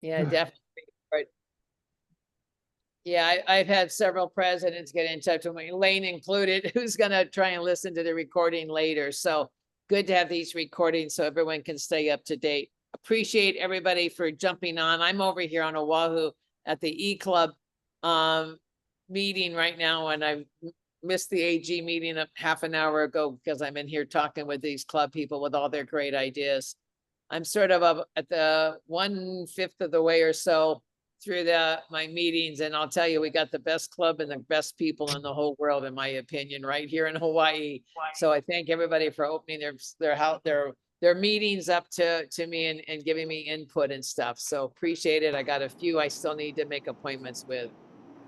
Yeah, definitely. Yeah, I've had several presidents get in touch with me, Lane included, who's gonna try and listen to the recording later. So good to have these recordings so everyone can stay up to date. Appreciate everybody for jumping on. I'm over here on Oahu at the E-Club meeting right now, and I missed the AG meeting a half an hour ago because I'm in here talking with these club people with all their great ideas. I'm sort of at the 1/5 of the way or so through my meetings, and I'll tell you, we got the best club and the best people in the whole world, in my opinion, right here in Hawaii. So I thank everybody for opening their meetings up to me and giving me input and stuff. So appreciate it. I got a few I still need to make appointments with.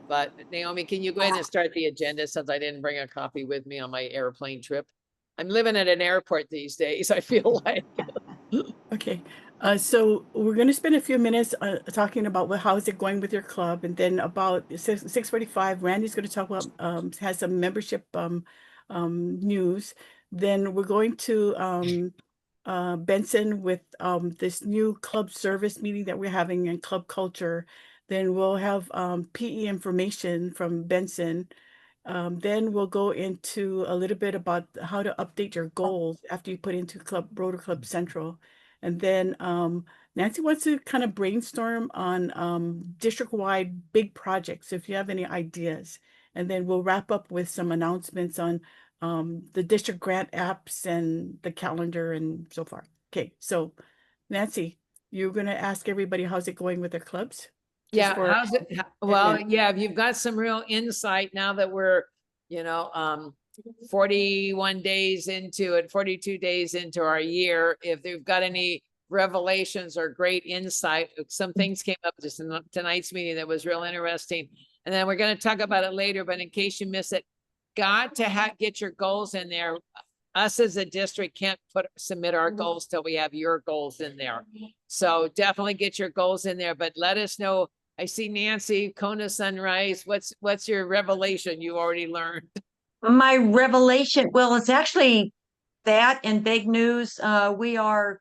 But Naomi, can you go ahead and start the agenda since I didn't bring a copy with me on my airplane trip? I'm living at an airport these days, I feel like. Okay, so we're going to spend a few minutes talking about how is it going with your club, and then about 6:45, Randy's going to talk about has some membership news. Then we're going to Benson with this new club service meeting that we're having in club culture. Then we'll have PE information from Benson. Then we'll go into a little bit about how to update your goals after you put into Rotor Club Central. And then Nancy wants to kind of brainstorm on district-wide big projects, if you have any ideas. And then we'll wrap up with some announcements on the district grant apps and the calendar and so far. Okay, so Nancy, you're going to ask everybody how's it going with their clubs? Yeah, how's it? Well, yeah, you've got some real insight now that we're, 41 days into it, 42 days into our year. If they've got any revelations or great insight, some things came up just in tonight's meeting that was real interesting. And then we're going to talk about it later, but in case you miss it, got to get your goals in there. Us as a district can't submit our goals till we have your goals in there. So definitely get your goals in there, but let us know. I see Nancy, Kona Sunrise. What's your revelation you already learned? My revelation, well, it's actually that and big news. We are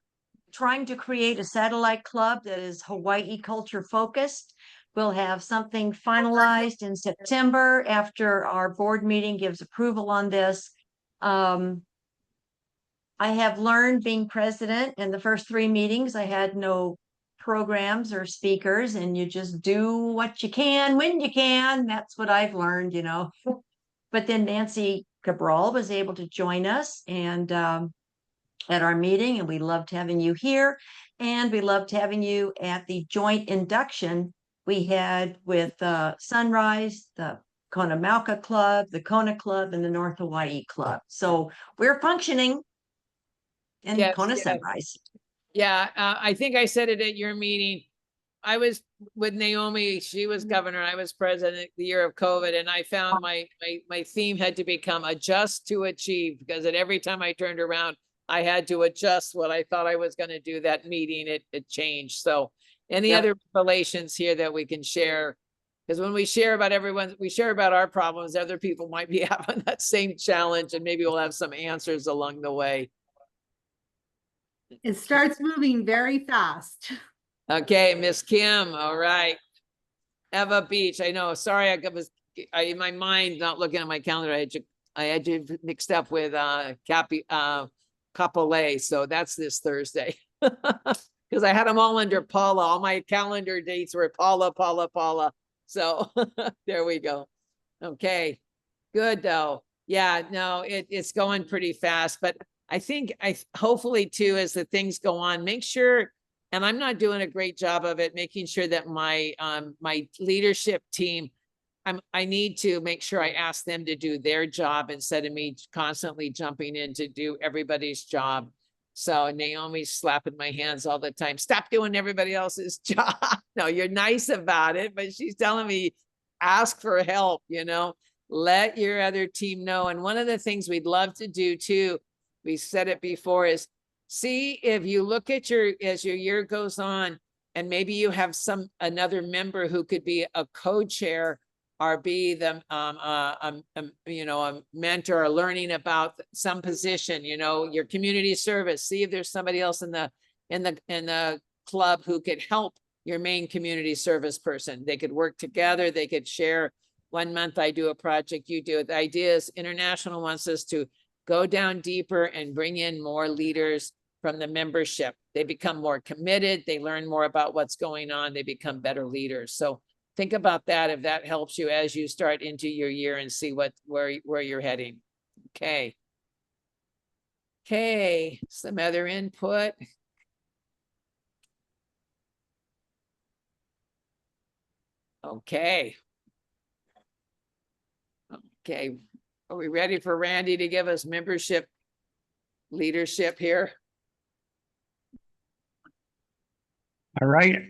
trying to create a satellite club that is Hawaii culture focused. We'll have something finalized in September after our board meeting gives approval on this. I have learned being president in the first 3 meetings, I had no programs or speakers, and you just do what you can when you can. That's what I've learned, But then Nancy Cabral was able to join us and at our meeting, and we loved having you here. And we loved having you at the joint induction we had with Sunrise, the Kona Mauka Club, the Kona Club, and the North Hawaii Club. So we're functioning in Kona Sunrise. Yeah, I think I said it at your meeting. I was with Naomi, she was governor, I was president the year of COVID, and I found my theme had to become adjust to achieve, because at every time I turned around, I had to adjust what I thought I was going to do that meeting. It changed. So any other revelations here that we can share? Because when we share about we share about our problems, other people might be having that same challenge, and maybe we'll have some answers along the way. It starts moving very fast. Okay, Miss Kim. All right. Eva Beach. I know. Sorry, in my mind, not looking at my calendar, I had you mixed up with Kapolei. So that's this Thursday. Because I had them all under Paula. All my calendar dates were Paula. So there we go. Okay. Good though. Yeah, no, it's going pretty fast. But I think hopefully too, as the things go on, make sure, and I'm not doing a great job of it, making sure that my my leadership team, I need to make sure I ask them to do their job instead of me constantly jumping in to do everybody's job. So Naomi's slapping my hands all the time. Stop doing everybody else's job. No, you're nice about it, but she's telling me, ask for help, let your other team know. And one of the things we'd love to do too, we said it before, is see if you look at as your year goes on, and maybe you have another member who could be a co-chair or be the a mentor or learning about some position, your community service. See if there's somebody else in the club who could help your main community service person. They could work together. They could share. 1 month I do a project, you do it. The idea is International wants us to go down deeper and bring in more leaders from the membership. They become more committed. They learn more about what's going on. They become better leaders. So think about that if that helps you as you start into your year and see where you're heading. Okay. Okay, some other input. Okay. Okay, are we ready for Randy to give us membership leadership here? All right.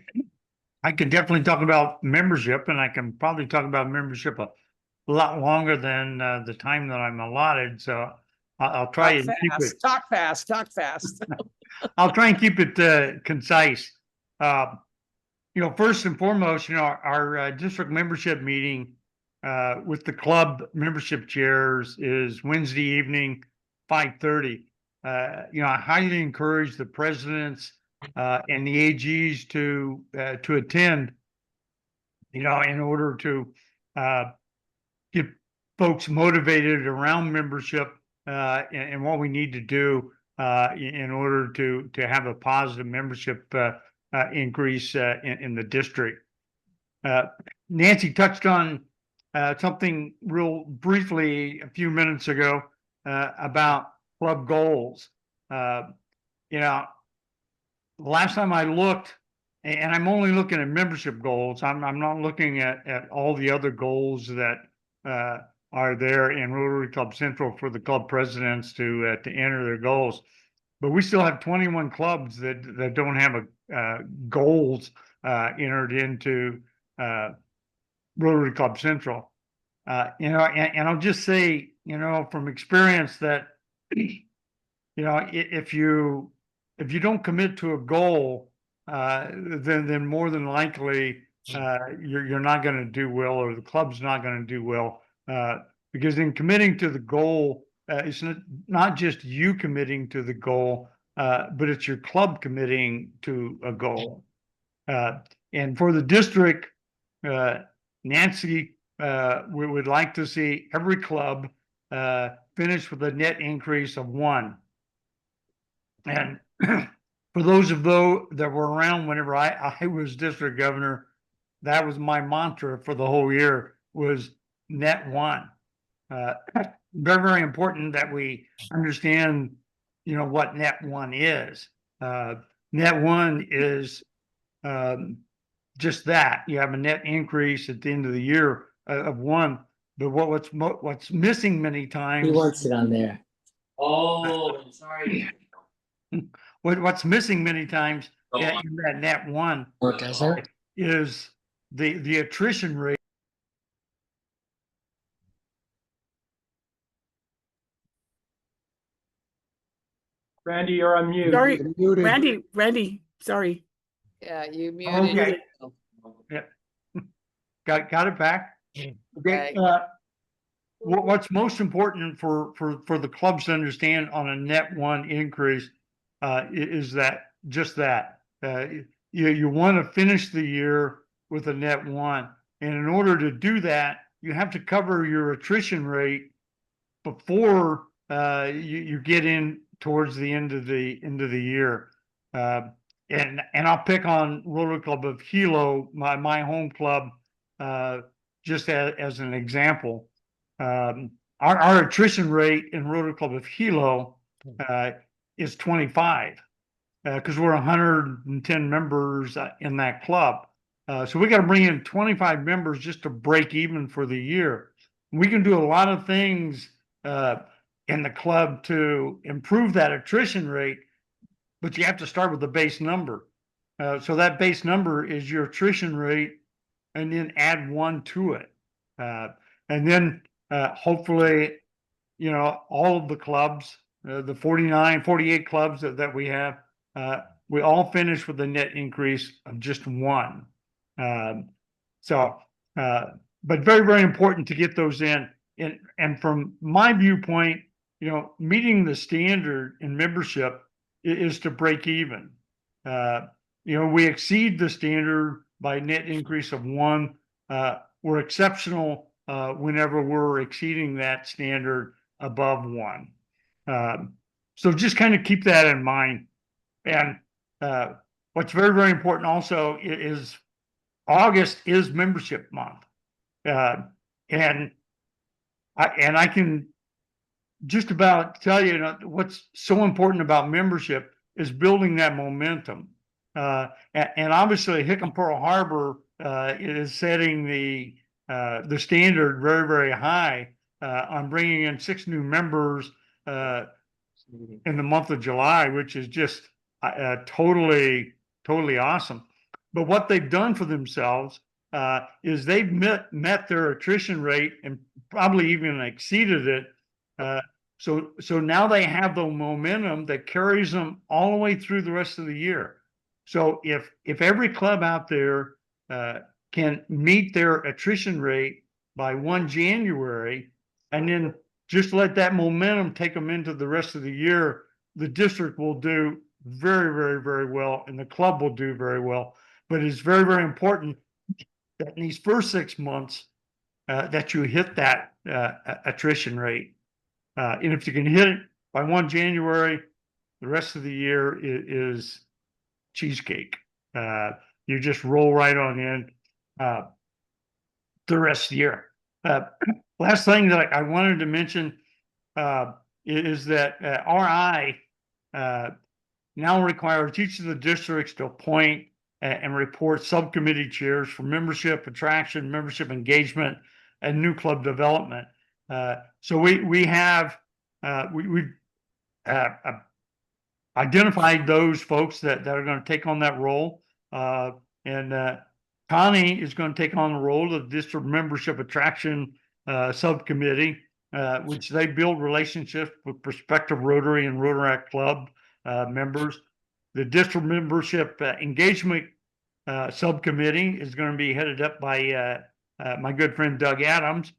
I can definitely talk about membership, and I can probably talk about membership a lot longer than the time that I'm allotted. So I'll try Talk and keep it. fast, talk fast, talk fast. I'll try and keep it concise. First and foremost, our district membership meeting with the club membership chairs is Wednesday evening, 5:30. I highly encourage the presidents and the AGs to attend. In order to get folks motivated around membership and what we need to do in order to have a positive membership increase in the district. Nancy touched on something real briefly a few minutes ago about club goals. Last time I looked, and I'm only looking at membership goals. I'm not looking at all the other goals that are there in Rotary Club Central for the club presidents to enter their goals. But we still have 21 clubs that don't have goals entered into Rotary Club Central. And I'll just say, from experience that, if you don't commit to a goal, then more than likely you're not going to do well, or the club's not going to do well, because in committing to the goal, it's not just you committing to the goal, but it's your club committing to a goal. And for the district, Nancy we would like to see every club finish with a net increase of 1. And for those of those that were around whenever I was district governor, that was my mantra for the whole year, was net 1. Very, very important that we understand, what net 1 is. Net 1 is just that. You have a net increase at the end of the year of 1. But what's missing many times. He wants it on there. Oh, I'm sorry. What's missing many times in that net 1 is the attrition rate. Randy, you're on mute. Sorry, Muted. Randy, sorry. Yeah, you muted. Okay. Yeah. Got it back. Okay. What's most important for the clubs to understand on a net 1 increase is that you want to finish the year with a net 1, and in order to do that, you have to cover your attrition rate before you get in towards the end of the year. And I'll pick on Rotary Club of Hilo, my home club, just as an example. Our attrition rate in Rotary Club of Hilo is 25 because we're 110 members in that club. So we got to bring in 25 members just to break even for the year. We can do a lot of things in the club to improve that attrition rate, but you have to start with the base number. So that base number is your attrition rate, and then add 1 to it. And then hopefully, all of the clubs, the 48 clubs that we have, we all finish with a net increase of just 1. But very, very important to get those in. And from my viewpoint, meeting the standard in membership is to break even. we exceed the standard by net increase of 1. We're exceptional whenever we're exceeding that standard above 1. So just kind of keep that in mind. And what's very, very important also is August is membership month. And I can just about tell you, what's so important about membership is building that momentum. And obviously Hickam Pearl Harbor is setting the standard very, very high on bringing in 6 new members in the month of July, which is just totally awesome. But what they've done for themselves is they've met their attrition rate and probably even exceeded it. So now they have the momentum that carries them all the way through the rest of the year. So if every club out there can meet their attrition rate by 1 January, and then just let that momentum take them into the rest of the year, the district will do very, very, very well, and the club will do very well. But it's very, very important that in these first 6 months that you hit that attrition rate. And if you can hit it by 1 January, the rest of the year is cheesecake. You just roll right on in the rest of the year. Last thing that I wanted to mention is that RI now requires each of the districts to appoint and report subcommittee chairs for membership attraction, membership engagement, and new club development. So we've identified those folks that are going to take on that role. And Connie is going to take on the role of district membership attraction subcommittee, which they build relationships with prospective Rotary and Rotaract Club members. The district membership engagement subcommittee is going to be headed up by my good friend Doug Adams.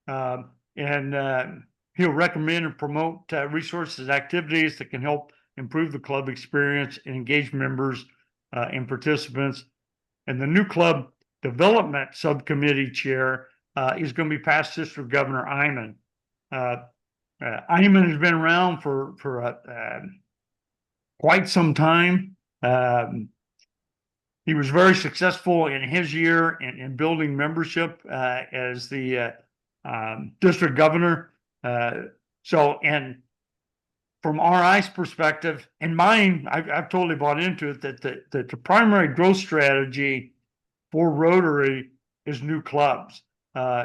And he'll recommend and promote resources and activities that can help improve the club experience and engage members and participants. And the new club development subcommittee chair is going to be past District Governor Iman. Iman has been around for quite some time. He was very successful in his year in building membership as the district governor. And from RI's perspective and mine, I've totally bought into it that the primary growth strategy for Rotary is new clubs.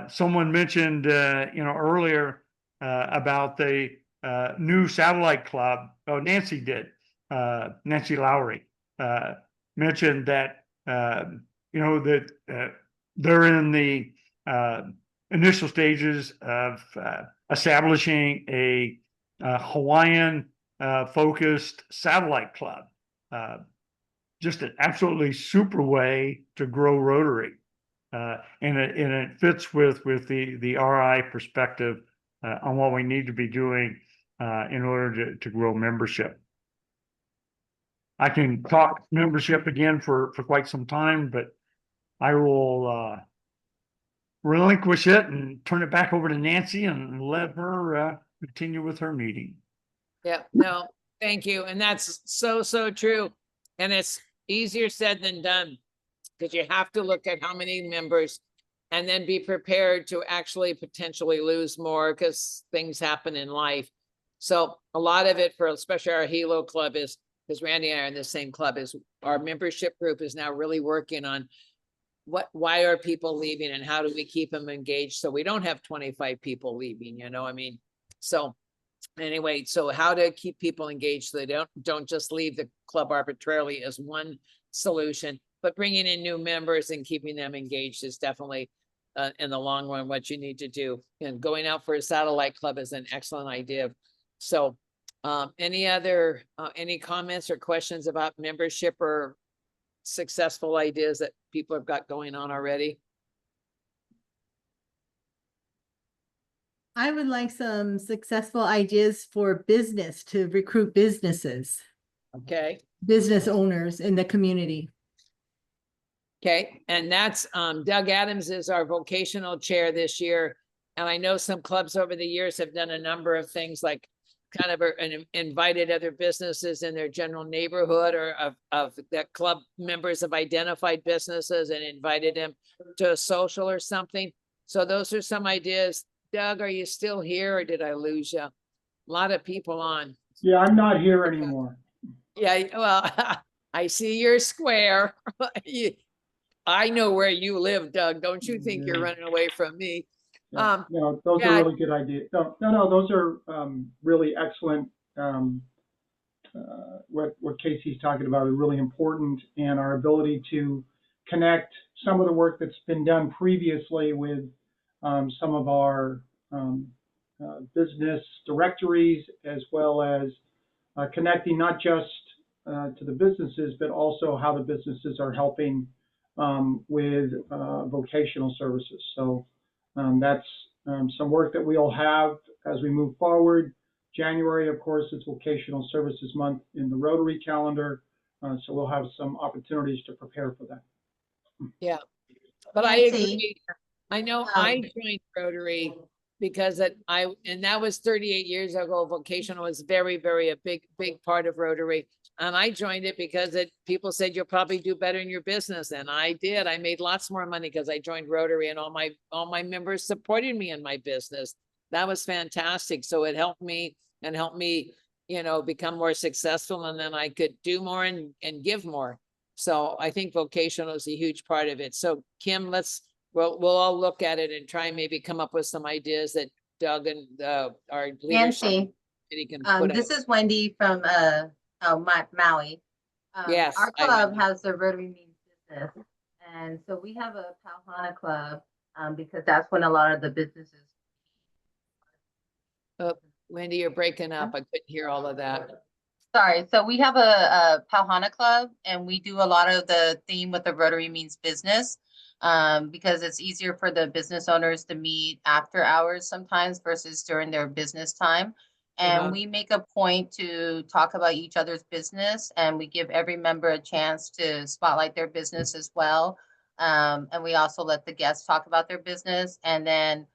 Someone mentioned, earlier about the new satellite club. Oh, Nancy did. Nancy Lowry mentioned that that they're in the initial stages of establishing a Hawaiian focused satellite club. Just an absolutely super way to grow Rotary. And it fits with the RI perspective on what we need to be doing in order to grow membership. I can talk membership again for quite some time, but I will relinquish it and turn it back over to Nancy and let her continue with her meeting. Yeah, no, thank you. And that's so true. And it's easier said than done, because you have to look at how many members and then be prepared to actually potentially lose more because things happen in life. So a lot of it for especially our Hilo club is, because Randy and I are in the same club, is our membership group is now really working on why are people leaving and how do we keep them engaged so we don't have 25 people leaving, So anyway, so how to keep people engaged so they don't just leave the club arbitrarily is one solution, but bringing in new members and keeping them engaged is definitely in the long run what you need to do. And going out for a satellite club is an excellent idea. So any comments or questions about membership or successful ideas that people have got going on already? I would like some successful ideas for business to recruit businesses. Okay. business owners in the community. Okay, and that's Doug Adams is our vocational chair this year. And I know some clubs over the years have done a number of things like kind of invited other businesses in their general neighborhood or of that club members have identified businesses and invited them to a social or something. So those are some ideas. Doug, are you still here or did I lose you? A lot of people on. Yeah, I'm not here anymore. Yeah, well, I see your square. I know where you live, Doug. Don't you think you're Yeah. running away from me? Yeah, no, those yeah. are really good ideas. No, those are really excellent. What Casey's talking about is really important, and our ability to connect some of the work that's been done previously with some of our business directories, as well as connecting not just to the businesses, but also how the businesses are helping with vocational services. So that's some work that we'll have as we move forward. January, of course, is Vocational Services Month in the Rotary calendar, so we'll have some opportunities to prepare for that. Yeah, but I Nancy, agree. I know I joined Rotary because and that was 38 years ago. Vocational was very, very a big part of Rotary. And I joined it because people said you'll probably do better in your business. And I did. I made lots more money because I joined Rotary and all my members supported me in my business. That was fantastic. So it helped me and helped me, become more successful, and then I could do more and give more. So I think vocational is a huge part of it. So Kim, we'll all look at it and try and maybe come up with some ideas that Doug and our leadership Nancy, committee can put this up. is Wendy from Maui. Yes, Our I club know. has the Rotary Means Business, and so we have a Pauhana club because that's when a lot of the businesses. Wendy, you're breaking up. I couldn't hear all of that. Sorry, so we have a Pauhana club, and we do a lot of the theme with the Rotary Means Business because it's easier for the business owners to meet after hours sometimes versus during their business time. And we make a point to talk about each other's business, and we give every member a chance to spotlight their business as well. And we also let the guests talk about their business. And then,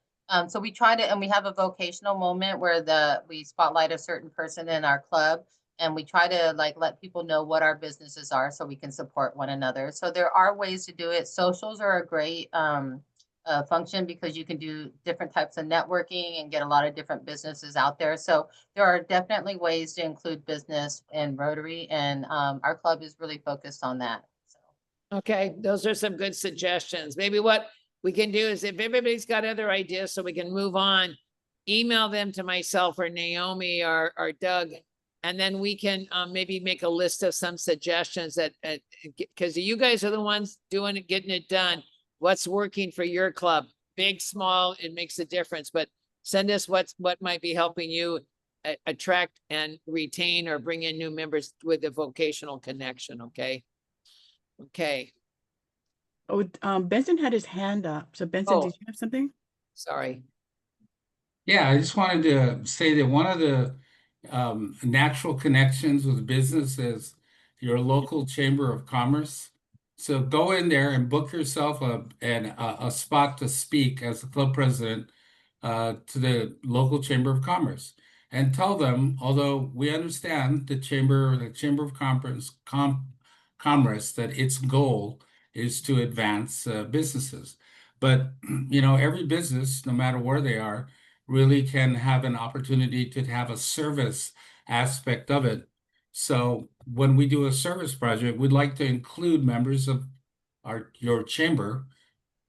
so we try to, and we have a vocational moment where we spotlight a certain person in our club, and we try to let people know what our businesses are so we can support one another. So there are ways to do it. Socials are a great function because you can do different types of networking and get a lot of different businesses out there. So there are definitely ways to include business in Rotary, and our club is really focused on that. So. Okay, those are some good suggestions. Maybe what we can do is if everybody's got other ideas so we can move on, email them to myself or Naomi or Doug, and then we can maybe make a list of some suggestions that, because you guys are the ones doing it, getting it done. What's working for your club, big, small, it makes a difference, but send us what might be helping you attract and retain or bring in new members with the vocational connection. Okay. Okay. Oh, Benson had his hand up. So Benson, did you have something? Sorry. Yeah, I just wanted to say that one of the natural connections with business is your local chamber of commerce. So go in there and book yourself a spot to speak as the club president to the local chamber of commerce, and tell them, although we understand the chamber of commerce that its goal is to advance businesses, but every business, no matter where they are, really can have an opportunity to have a service aspect of it. So when we do a service project, we'd like to include members of your chamber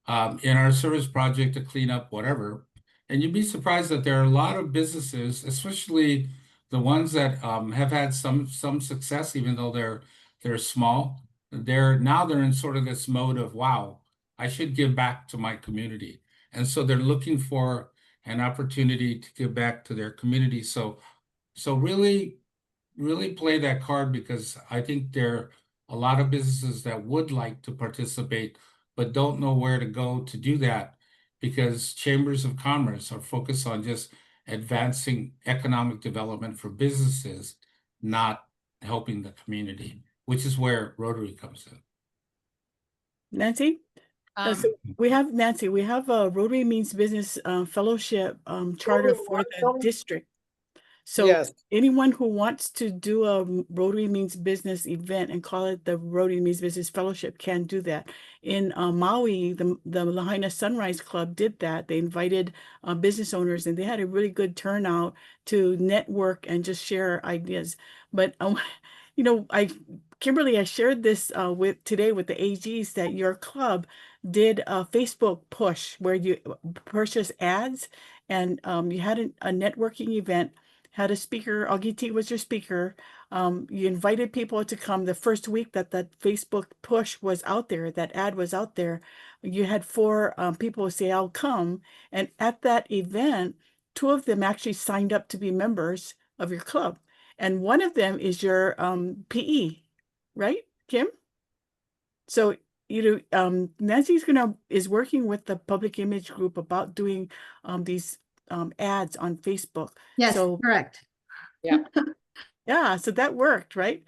in our service project to clean up whatever. And you'd be surprised that there are a lot of businesses, especially the ones that have had some success, even though they're small. They're in sort of this mode of, wow, I should give back to my community. And so they're looking for an opportunity to give back to their community. So really play that card, because I think there are a lot of businesses that would like to participate, but don't know where to go to do that, because chambers of commerce are focused on just advancing economic development for businesses, not helping the community, which is where Rotary comes in. Nancy? So we have Nancy, we have a Rotary Means Business Fellowship charter for the district. So Yes. anyone who wants to do a Rotary Means Business event and call it the Rotary Means Business Fellowship can do that. In Maui, the Lahaina Sunrise Club did that. They invited business owners and they had a really good turnout to network and just share ideas. But you know, Kimberly, I shared this today with the AGs that your club did a Facebook push where you purchase ads and you had a networking event, had a speaker. Augie T was your speaker. You invited people to come the first week that that Facebook push was out there, that ad was out there. You had 4 people say, I'll come. And at that event, 2 of them actually signed up to be members of your club. And one of them is your PE, right, Kim? So, you know, Nancy's is working with the public image group about doing these ads on Facebook. Yes, So correct. yeah, so that worked, right?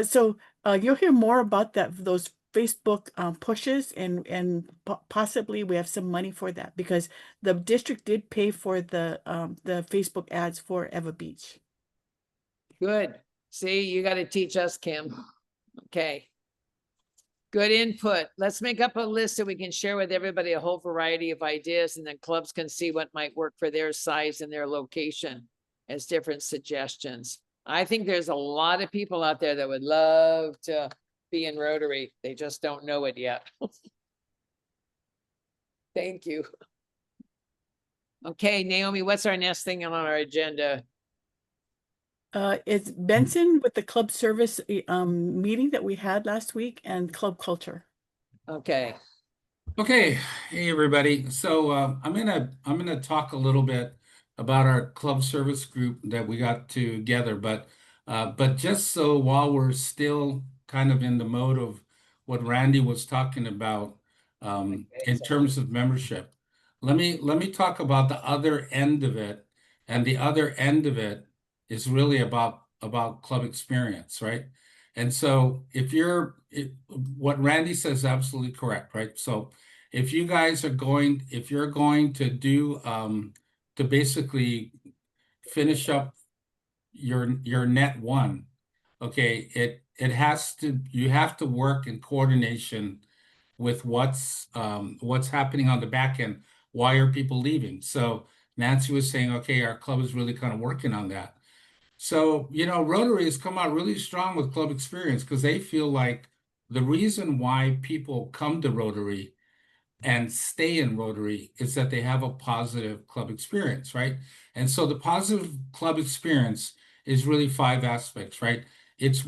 So you'll hear more about those Facebook pushes, and possibly we have some money for that because the district did pay for the Facebook ads for Eva Beach. Good. See, you got to teach us, Kim. Okay. Good input. Let's make up a list so we can share with everybody a whole variety of ideas, and then clubs can see what might work for their size and their location as different suggestions. I think there's a lot of people out there that would love to be in Rotary. They just don't know it yet. Thank you. Okay, Naomi, what's our next thing on our agenda? It's Benson with the club service meeting that we had last week and club culture. Okay. Okay, hey everybody. So I'm gonna talk a little bit about our club service group that we got together, but just so while we're still kind of in the mode of what Randy was talking about in terms of membership, let me talk about the other end of it, and the other end of it is really about club experience, right? And so what Randy says is absolutely correct, right? So if you're going to do to basically finish up your net 1, okay, you have to work in coordination with what's happening on the back end. Why are people leaving? So Nancy was saying, okay, our club is really kind of working on that. So, you know, Rotary has come out really strong with club experience because they feel like the reason why people come to Rotary and stay in Rotary is that they have a positive club experience, right? And so the positive club experience is really 5 aspects, right? It's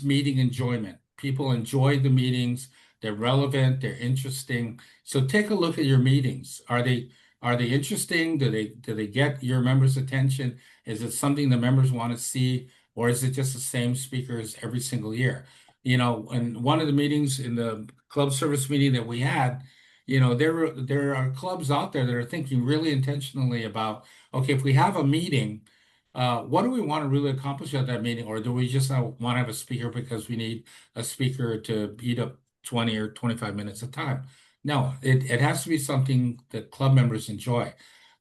meeting enjoyment. People enjoy the meetings, they're relevant, they're interesting. So take a look at your meetings. Are they interesting? Do they get your members' attention? Is it something the members want to see, or is it just the same speakers every single year? You know, in one of the meetings in the club service meeting that we had, you know, there are clubs out there that are thinking really intentionally about, okay, if we have a meeting, what do we want to really accomplish at that meeting? Or do we just want to have a speaker because we need a speaker to eat up 20 or 25 minutes of time? No, it has to be something that club members enjoy.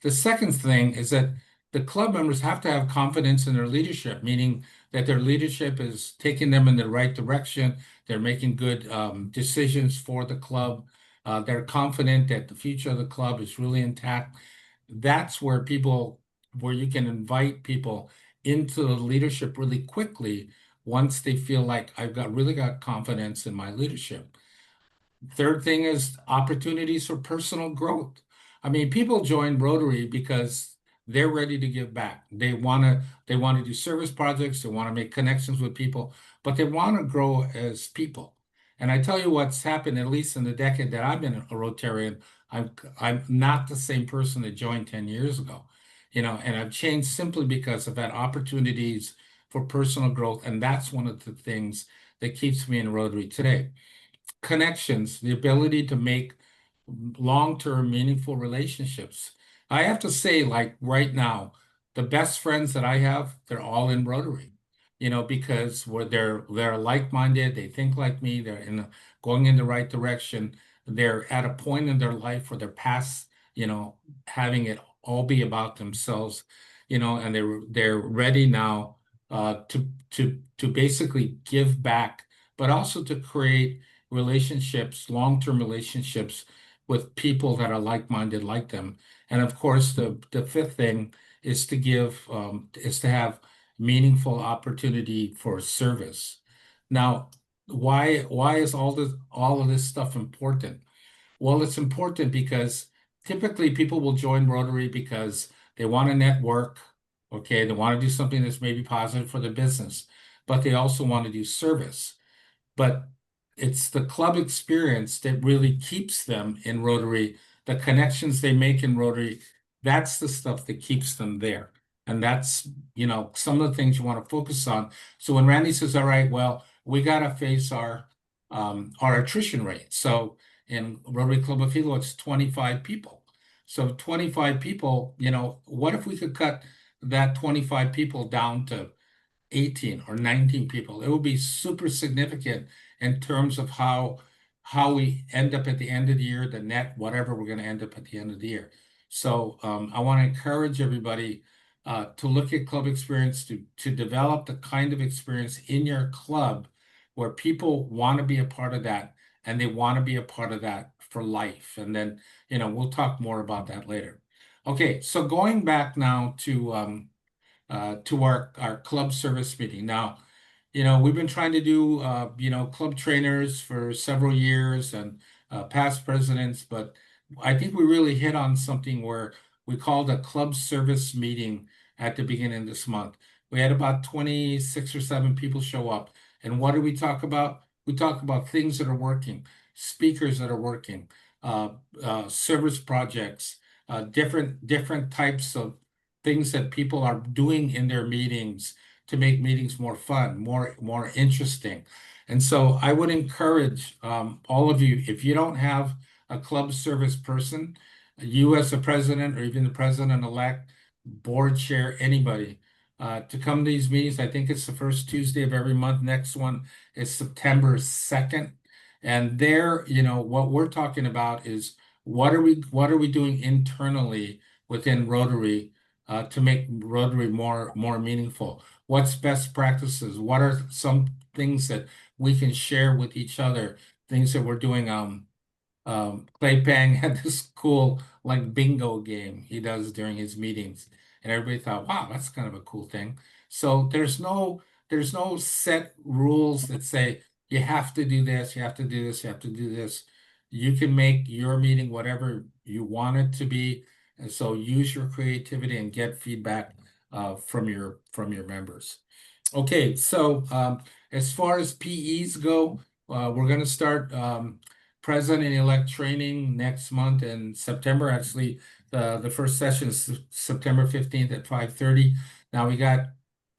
The second thing is that the club members have to have confidence in their leadership, meaning that their leadership is taking them in the right direction. They're making good decisions for the club. They're confident that the future of the club is really intact. That's where you can invite people into the leadership really quickly once they feel like I've really got confidence in my leadership. Third thing is opportunities for personal growth. I mean, people join Rotary because they're ready to give back. They want to do service projects, they want to make connections with people, but they want to grow as people. And I tell you what's happened, at least in the decade that I've been a Rotarian, I'm not the same person that joined 10 years ago, you know, and I've changed simply because I've had opportunities for personal growth. And that's one of the things that keeps me in Rotary today. Connections, the ability to make long-term meaningful relationships. I have to say, like right now, the best friends that I have, they're all in Rotary. because they're like-minded, they think like me, going in the right direction. They're at a point in their life where they're past, having it all be about themselves, and they're ready now to basically give back, but also to create relationships, long-term relationships with people that are like-minded like them. And of course, the fifth thing is to have meaningful opportunity for service. Now, why is all of this stuff important? Well, it's important because typically people will join Rotary because they want to network, okay? They want to do something that's maybe positive for the business, but they also want to do service. But it's the club experience that really keeps them in Rotary. The connections they make in Rotary, that's the stuff that keeps them there. And that's, some of the things you want to focus on. So when Randy says, all right, well, we got to face our attrition rate. So in Rotary Club of Hilo, it's 25 people. So 25 people, what if we could cut that 25 people down to 18 or 19 people? It will be super significant in terms of how we end up at the end of the year, the net, whatever we're going to end up at the end of the year. So I want to encourage everybody to look at club experience, to develop the kind of experience in your club where people want to be a part of that, and they want to be a part of that for life. And then, we'll talk more about that later. Okay, so going back now to our club service meeting. Now, we've been trying to do, club trainers for several years and past presidents, but I think we really hit on something where we called a club service meeting at the beginning of this month. We had about 26 or 7 people show up. And what did we talk about? We talked about things that are working, speakers that are working, service projects, different types of things that people are doing in their meetings to make meetings more fun, more interesting. And so I would encourage all of you, if you don't have a club service person, you as a president or even the president-elect, board chair, anybody, to come to these meetings. I think it's the first Tuesday of every month. Next one is September 2nd. And there, what we're talking about is what are we doing internally within Rotary to make Rotary more meaningful? What's best practices? What are some things that we can share with each other? Things that we're doing. Clay Pang had this cool bingo game he does during his meetings, and everybody thought, wow, that's kind of a cool thing. So there's no set rules that say you have to do this, you have to do this, you have to do this. You can make your meeting whatever you want it to be. And so use your creativity and get feedback from your members. Okay, so as far as PEs go, we're going to start president-elect training next month in September. Actually, the first session is September 15th at 5:30. Now we got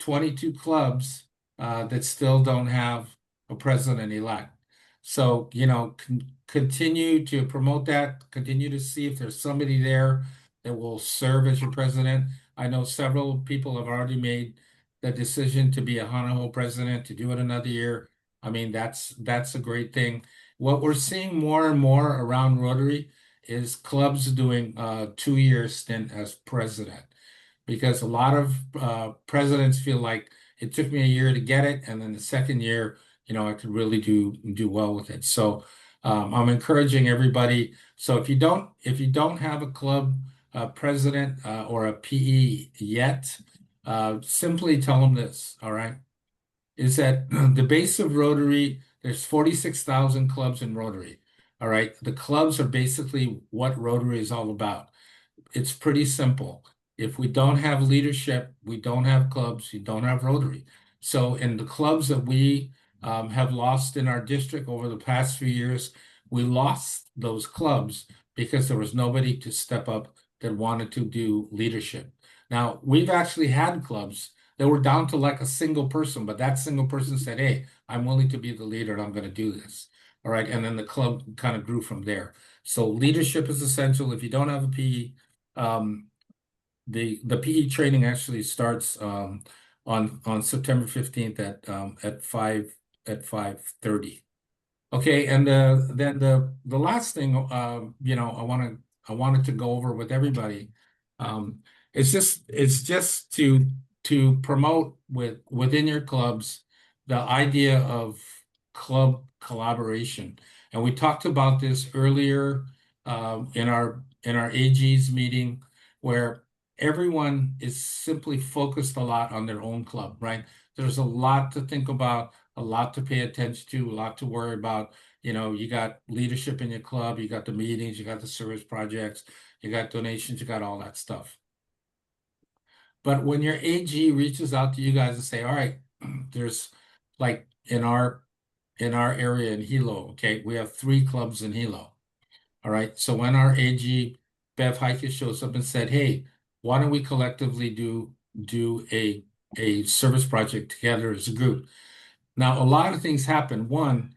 22 clubs that still don't have a president-elect. So, continue to promote that, continue to see if there's somebody there that will serve as your president. I know several people have already made the decision to be a Hanaho president, to do it another year. I mean, that's a great thing. What we're seeing more and more around Rotary is clubs doing a 2-year stint as president, because a lot of presidents feel like it took me a year to get it, and then the second year, I could really do well with it. So I'm encouraging everybody. So if you don't have a club president or a PE yet, simply tell them this, all right? Is that the base of Rotary, there's 46,000 clubs in Rotary, all right? The clubs are basically what Rotary is all about. It's pretty simple. If we don't have leadership, we don't have clubs, you don't have Rotary. So in the clubs that we have lost in our district over the past few years, we lost those clubs because there was nobody to step up that wanted to do leadership. Now, we've actually had clubs that were down to a single person, but that single person said, hey, I'm willing to be the leader and I'm going to do this. All right. And then the club kind of grew from there. So leadership is essential. If you don't have a PE, the PE training actually starts on September 15th at 5:30. Okay, and then the last thing you know I wanted to go over with everybody, it's just to promote within your clubs the idea of club collaboration. And we talked about this earlier in our AG's meeting, where everyone is simply focused a lot on their own club, right? There's a lot to think about, a lot to pay attention to, a lot to worry about. You know, you got leadership in your club, you got the meetings, you got the service projects, you got donations, you got all that stuff. But when your AG reaches out to you guys and say, all right, there's like in our area in Hilo, okay, we have 3 clubs in Hilo. All right. So when our AG Bev Heike shows up and said, hey, why don't we collectively do a service project together as a group? Now, a lot of things happen. One,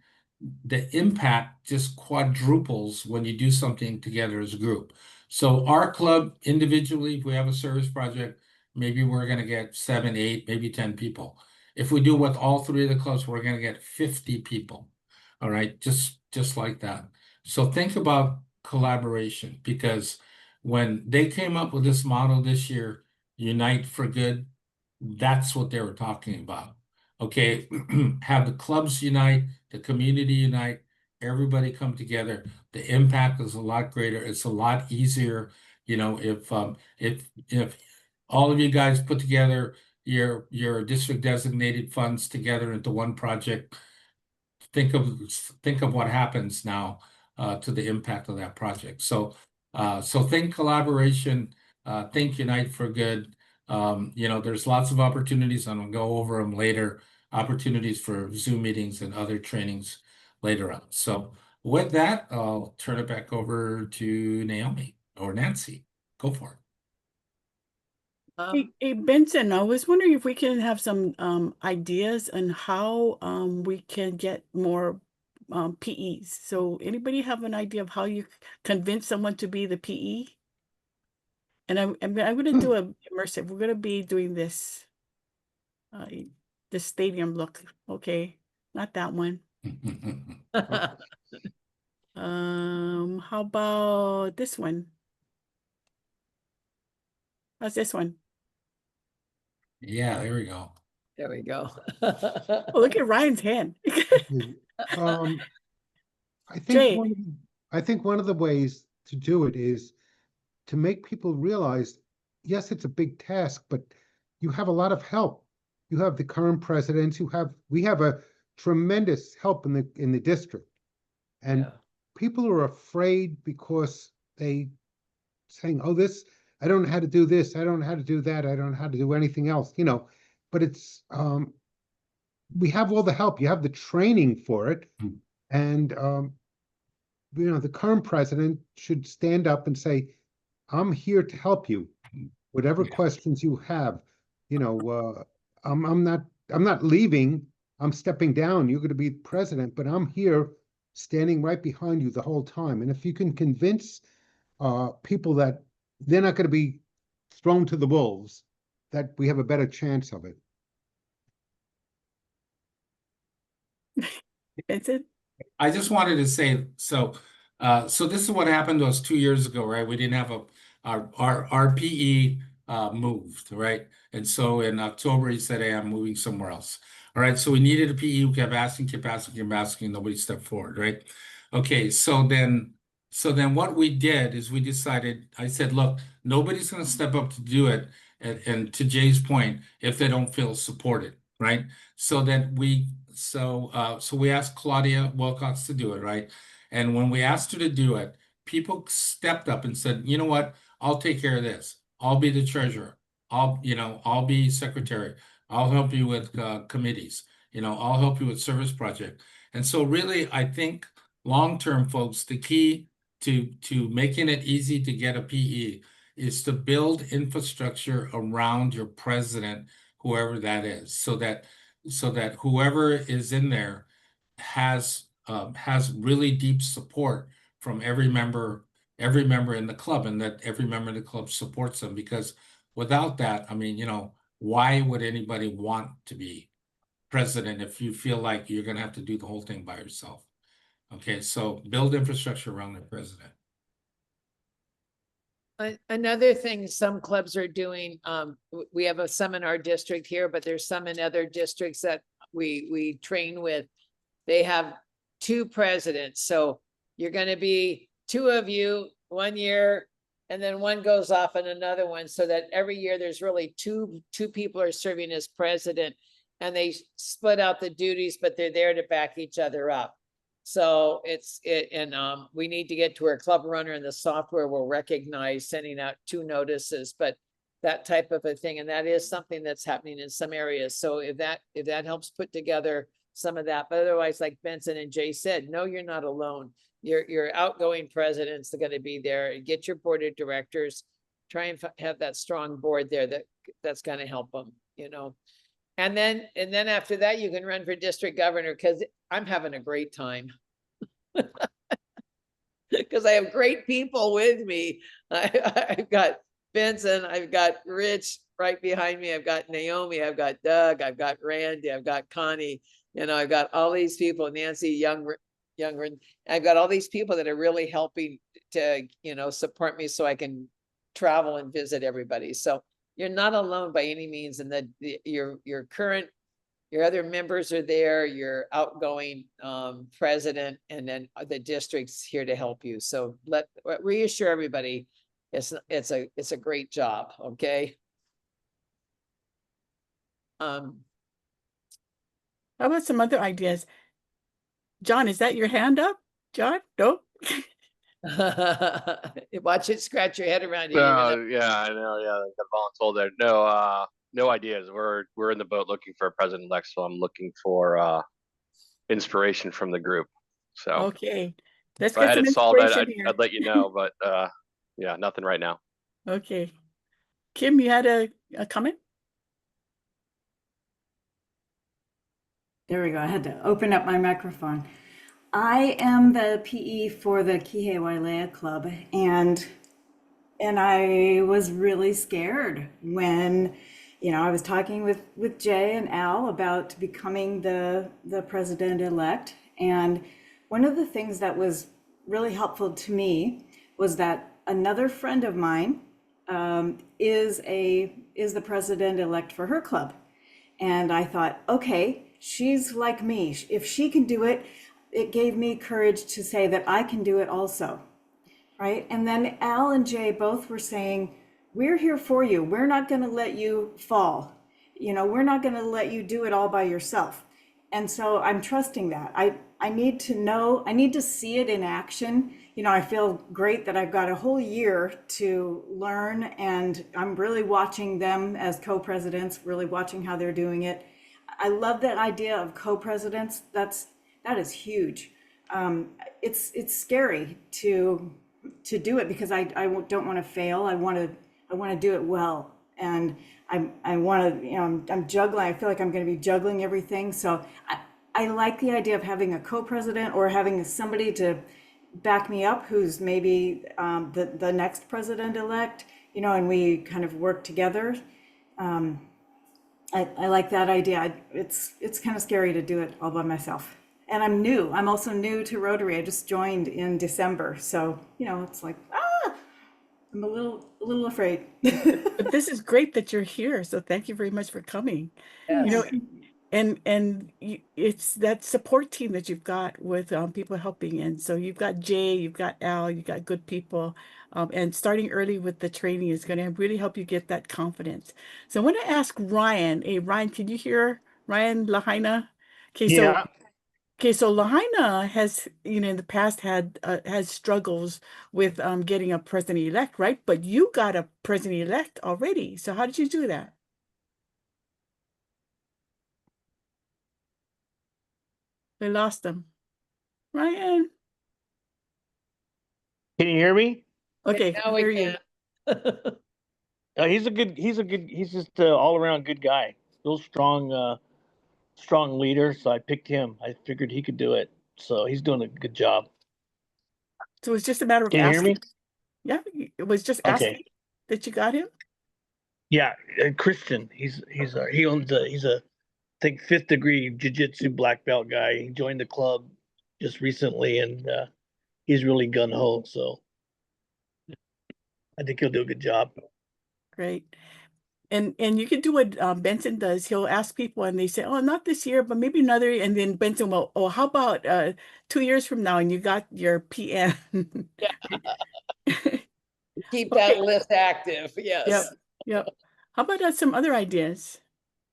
the impact just quadruples when you do something together as a group. So our club individually, if we have a service project, maybe we're going to get 7, 8, maybe 10 people. If we do with all 3 of the clubs, we're going to get 50 people. All right, just like that. So think about collaboration, because when they came up with this model this year, Unite for Good, that's what they were talking about. Okay, have the clubs unite, the community unite, everybody come together. The impact is a lot greater. It's a lot easier, you know, if all of you guys put together your district designated funds together into one project. Think of what happens now to the impact of that project. So think collaboration, think Unite for Good. You know, there's lots of opportunities, and I'll go over them later. Opportunities for Zoom meetings and other trainings later on. So with that, I'll turn it back over to Naomi or Nancy. Go for it. Hey, Benson, I was wondering if we can have some ideas on how we can get more PEs. So anybody have an idea of how you convince someone to be the PE? And I'm going to do a immersive. We're going to be doing this the stadium look. Okay, not that one. How about this one? How's this one? Yeah, there we go. There we go. Oh, look at Ryan's hand. I think Jay. I think one of the ways to do it is to make people realize, yes, it's a big task, but you have a lot of help. You have the current presidents. We have a tremendous help in the district, and Yeah. people are afraid because they saying, "Oh, this I don't know how to do this. I don't know how to do that. I don't know how to do anything else." You know, but it's we have all the help. You have the training for it, and you know, the current president should stand up and say, I'm here to help you. Whatever questions you have, you know, I'm not leaving. I'm stepping down. You're going to be president, but I'm here standing right behind you the whole time. And if you can convince people that they're not going to be thrown to the wolves, that we have a better chance of it. Benson? I just wanted to say, so this is what happened to us 2 years ago, right? We didn't have our PE moved, right? And so in October, he said, hey, I'm moving somewhere else. All right, so we needed a PE. We kept asking, nobody stepped forward, right? Okay, so then what we did is we decided, I said, look, nobody's going to step up to do it. And to Jay's point, if they don't feel supported, right? So then we asked Claudia Wilcox to do it, right? And when we asked her to do it, people stepped up and said, you know what? I'll take care of this. I'll be the treasurer. I'll be secretary. I'll help you with committees. I'll help you with service project. And so really, I think long-term, folks, the key to making it easy to get a PE is to build infrastructure around your president, whoever that is, so that whoever is in there has really deep support from every member in the club, and that every member of the club supports them. Because without that, I mean, why would anybody want to be president if you feel like you're going to have to do the whole thing by yourself? Okay, so build infrastructure around the president. Another thing some clubs are doing, we have some in our district here, but there's some in other districts that we train with. They have 2 presidents, so you're gonna be 2 of you 1 year, and then one goes off on another one, so that every year there's really two people are serving as president, and they split out the duties, but they're there to back each other up. So we need to get to our club runner, and the software will recognize sending out 2 notices, but that type of a thing. And that is something that's happening in some areas. So if that helps put together some of that, but otherwise, like Benson and Jay said, no, you're not alone. Your outgoing president's going to be there. Get your board of directors, try and have that strong board there that's going to help them, you know. And then after that, you can run for district governor, because I'm having a great time. Because I have great people with me. I've got Benson, I've got Rich right behind me. I've got Naomi, I've got Doug, I've got Randy, I've got Connie. You know, I've got all these people, Nancy Younger. I've got all these people that are really helping to, you know, support me so I can travel and visit everybody. So you're not alone by any means, and your other members are there, your outgoing president, and then the district's here to help you. So reassure everybody, it's a great job, okay? How about some other ideas? John, is that your hand up? John? No? Watch it scratch your head around here. Yeah, I know. Yeah, I got voluntold there. No, no ideas. We're in the boat looking for a president-elect, so I'm looking for inspiration from the group. So Okay. Let's if I get had some it solved, inspiration here. I'd let you know. But yeah, nothing right now. Okay. Kim, you had a comment? There we go. I had to open up my microphone. I am the PE for the Kihei Wailea Club, and I was really scared when, you know, I was talking with Jay and Al about becoming the president-elect. And one of the things that was really helpful to me was that another friend of mine is the president-elect for her club. And I thought, okay, she's like me. If she can do it, it gave me courage to say that I can do it also, right? And then Al and Jay both were saying, we're here for you. We're not going to let you fall. You know, we're not going to let you do it all by yourself. And so I'm trusting that. I need to know, I need to see it in action. You know, I feel great that I've got a whole year to learn, and I'm really watching them as co-presidents, really watching how they're doing it. I love that idea of co-presidents. That is huge. It's scary to do it, because I don't want to fail. I want to do it well, and I want to, you know, I'm juggling. I feel like I'm going to be juggling everything. So I like the idea of having a co-president, or having somebody to back me up who's maybe the next president-elect, you know, and we kind of work together. I like that idea. It's kind of scary to do it all by myself. And I'm new. I'm also new to Rotary. I just joined in December. So, you know, it's like, I'm a little afraid. But this is great that you're here. So thank you very much for coming. You know, it's that support team that you've got with people helping. And so you've got Jay, you've got Al, you've got good people. And starting early with the training is going to really help you get that confidence. So I want to ask Ryan. Hey, Ryan, can you hear Ryan Lahaina? Okay, Yeah. so Lahaina has, you know, in the past has struggles with getting a president-elect, right? But you got a president-elect already. So how did you do that? We lost him. Ryan. Can you hear me? Okay, Now hear we you. can. He's just all around good guy. Real strong leader. So I picked him. I figured he could do it. So he's doing a good job. So it's just a matter of Can you hear me? asking. Yeah, it was just Okay. asking that you got him. Yeah, Christian. He owns he's a I think 5th degree jiu-jitsu black belt guy. He joined the club just recently, and he's really gun ho. So I think he'll do a good job. Great. And you can do what Benson does. He'll ask people and they say, oh, not this year, but maybe another. And then Benson will, oh, how about 2 years from now and you got your PM? Keep Okay. that list active, Yep, yes. yep. How about some other ideas?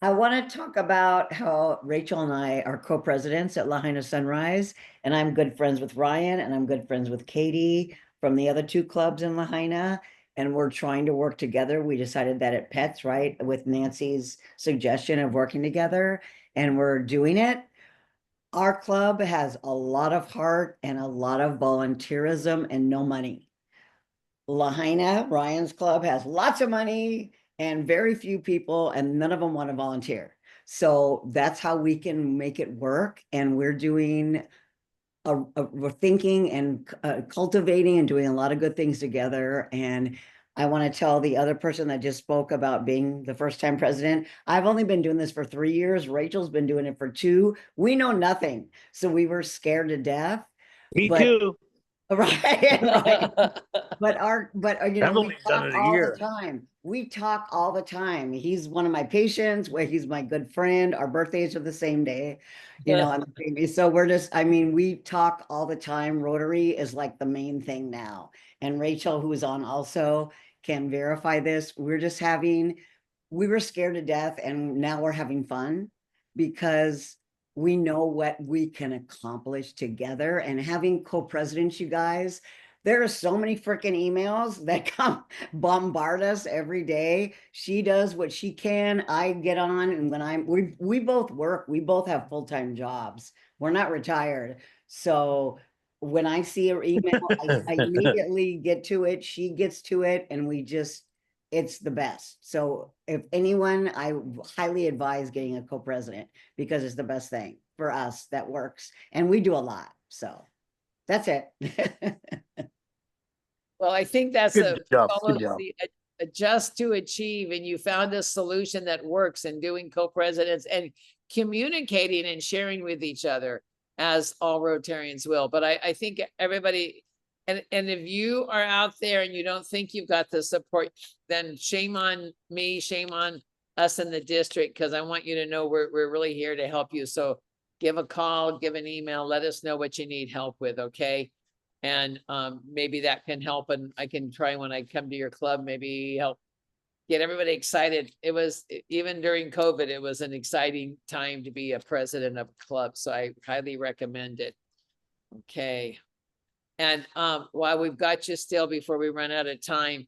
I want to talk about how Rachel and I are co-presidents at Lahaina Sunrise, and I'm good friends with Ryan, and I'm good friends with Katie from the other 2 clubs in Lahaina, and we're trying to work together. We decided that at Pets, right, with Nancy's suggestion of working together, and we're doing it. Our club has a lot of heart and a lot of volunteerism and no money. Lahaina, Ryan's club, has lots of money and very few people, and none of them want to volunteer. So that's how we can make it work. And we're doing, we're thinking and cultivating and doing a lot of good things together. And I want to tell the other person that just spoke about being the first-time president, I've only been doing this for 3 years. Rachel's been doing it for 2. We know nothing. So we were scared to death. Me But too. right, right. But you I've know, we only done talk it a all the year. time. We talk all the time. He's one of my patients, where he's my good friend. Our birthdays are the same day, you know, and so we're just, I mean, we talk all the time. Rotary is like the main thing now. And Rachel, who's on also, can verify this. We were scared to death, and now we're having fun because we know what we can accomplish together. And having co-presidents, you guys, there are so many freaking emails that come bombard us every day. She does what she can. I get on, and when we both work, we both have full-time jobs. We're not retired. So when I see her email, I immediately get to it. She gets to it, and it's the best. So if anyone, I highly advise getting a co-president because it's the best thing for us that works. And we do a lot. So that's it. Well, I think that's Good job, follows good job. the adjust to achieve, and you found a solution that works, and doing co-presidents and communicating and sharing with each other, as all Rotarians will. But I think everybody, and if you are out there and you don't think you've got the support, then shame on me, shame on us in the district, because I want you to know we're really here to help you. So give a call, give an email, let us know what you need help with, okay? And maybe that can help, and I can try when I come to your club, maybe help get everybody excited. It was, even during COVID, it was an exciting time to be a president of a club, so I highly recommend it. Okay. And while we've got you still, before we run out of time,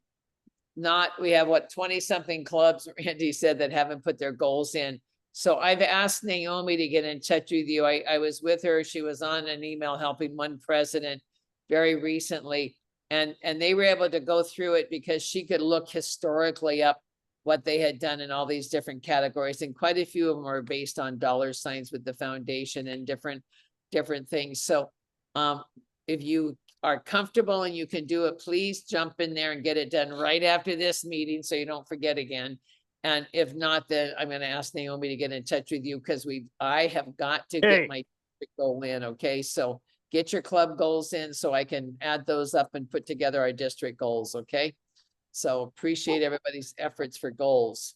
we have what, 20 something clubs, Randy said, that haven't put their goals in. So I've asked Naomi to get in touch with you. I was with her. She was on an email helping one president very recently, and they were able to go through it because she could look historically up what they had done in all these different categories. And quite a few of them are based on dollar signs with the foundation and different things. So if you are comfortable and you can do it, please jump in there and get it done right after this meeting, so you don't forget again. And if not, then I'm going to ask Naomi to get in touch with you, because I have got to get my goal in. Okay, so get your club goals in so I can add those up and put together our district goals. Okay, so appreciate everybody's efforts for goals.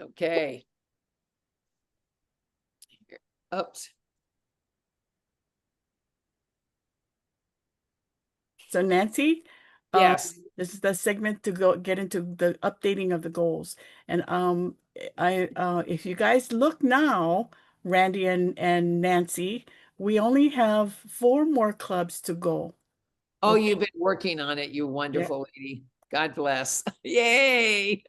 Okay. Oops. So Nancy, yes, this is the segment to get into the updating of the goals. And if you guys look now, Randy and Nancy, we only have 4 more clubs to go. oh, Okay. you've been working on it, you wonderful lady. God bless. Yay.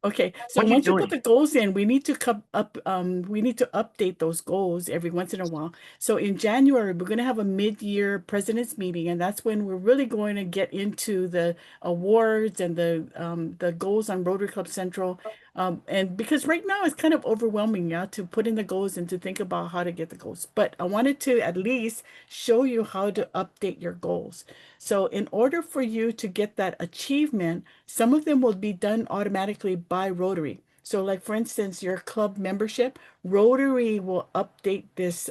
Okay, so What are you once you put doing? the goals in, we need to update those goals every once in a while. So in January, we're going to have a mid-year president's meeting, and that's when we're really going to get into the awards and the goals on Rotary Club Central. And because right now it's kind of overwhelming, yeah, to put in the goals and to think about how to get the goals. But I wanted to at least show you how to update your goals. So in order for you to get that achievement, some of them will be done automatically by Rotary. So like for instance, your club membership, Rotary will update this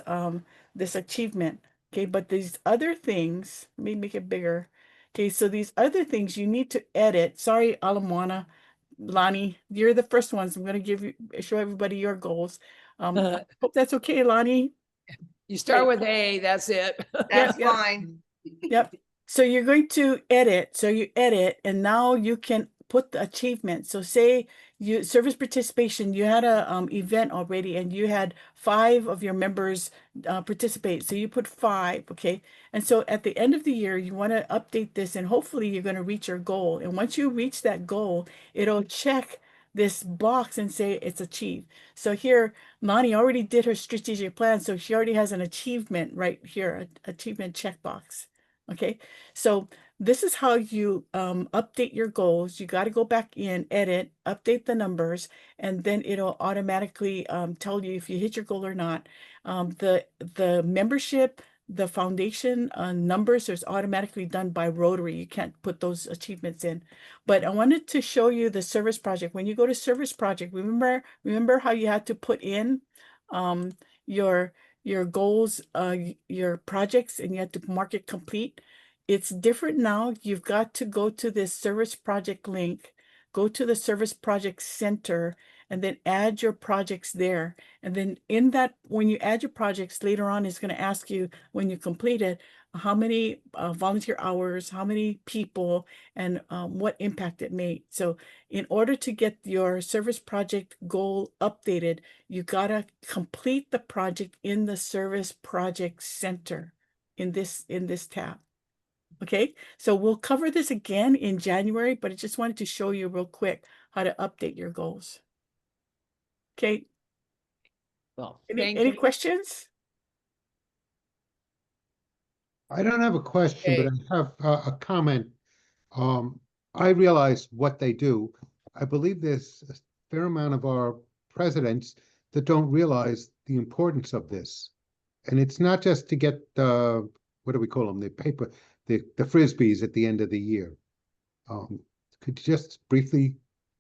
this achievement. Okay, but these other things, let me make it bigger. Okay, so these other things you need to edit. Sorry, Alamwana, Lonnie, you're the first ones. I'm gonna show everybody your goals. I hope that's okay, Lonnie. You start Okay. with A, that's it. Yep, yep. Yep. So you're going to edit. So you edit, and now you can put the achievement. So say you service participation, you had a event already, and you had 5 of your members participate. So you put 5, okay? And so at the end of the year, you want to update this, and hopefully you're going to reach your goal. And once you reach that goal, it'll check this box and say it's achieved. So here, Lonnie already did her strategic plan, so she already has an achievement right here, an achievement checkbox. Okay, so this is how you update your goals. You got to go back in, edit, update the numbers, and then it'll automatically tell you if you hit your goal or not. The membership, the foundation numbers is automatically done by Rotary. You can't put those achievements in. But I wanted to show you the service project. When you go to service project, remember how you had to put in your goals, your projects, and you have to mark it complete. It's different now. You've got to go to this service project link, go to the service project center, and then add your projects there. And then in that, when you add your projects later on, it's going to ask you when you complete it, how many volunteer hours, how many people, and what impact it made. So in order to get your service project goal updated, you gotta complete the project in the service project center in this tab. Okay, so we'll cover this again in January, but I just wanted to show you real quick how to update your goals. Okay, Well, any questions? I don't have a question, but Okay. I have a comment. I realize what they do. I believe there's a fair amount of our presidents that don't realize the importance of this. And it's not just to get what do we call them? The paper, the frisbees at the end of the year. Could you just briefly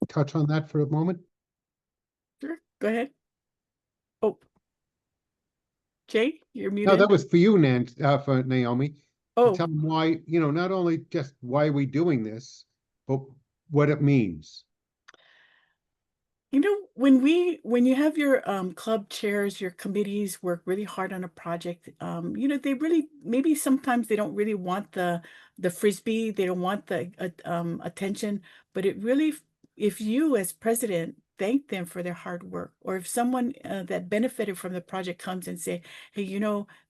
touch on that for a moment? Sure, go ahead. Oh, Jay, you're No, muted. that was for you, for Naomi. To Oh, tell them why, not only just why are we doing this, but what it means. you know, when you have your club chairs, your committees work really hard on a project, they really, maybe sometimes they don't really want the frisbee, they don't want the attention, but it really, if you as president thank them for their hard work, or if someone that benefited from the project comes and say, hey,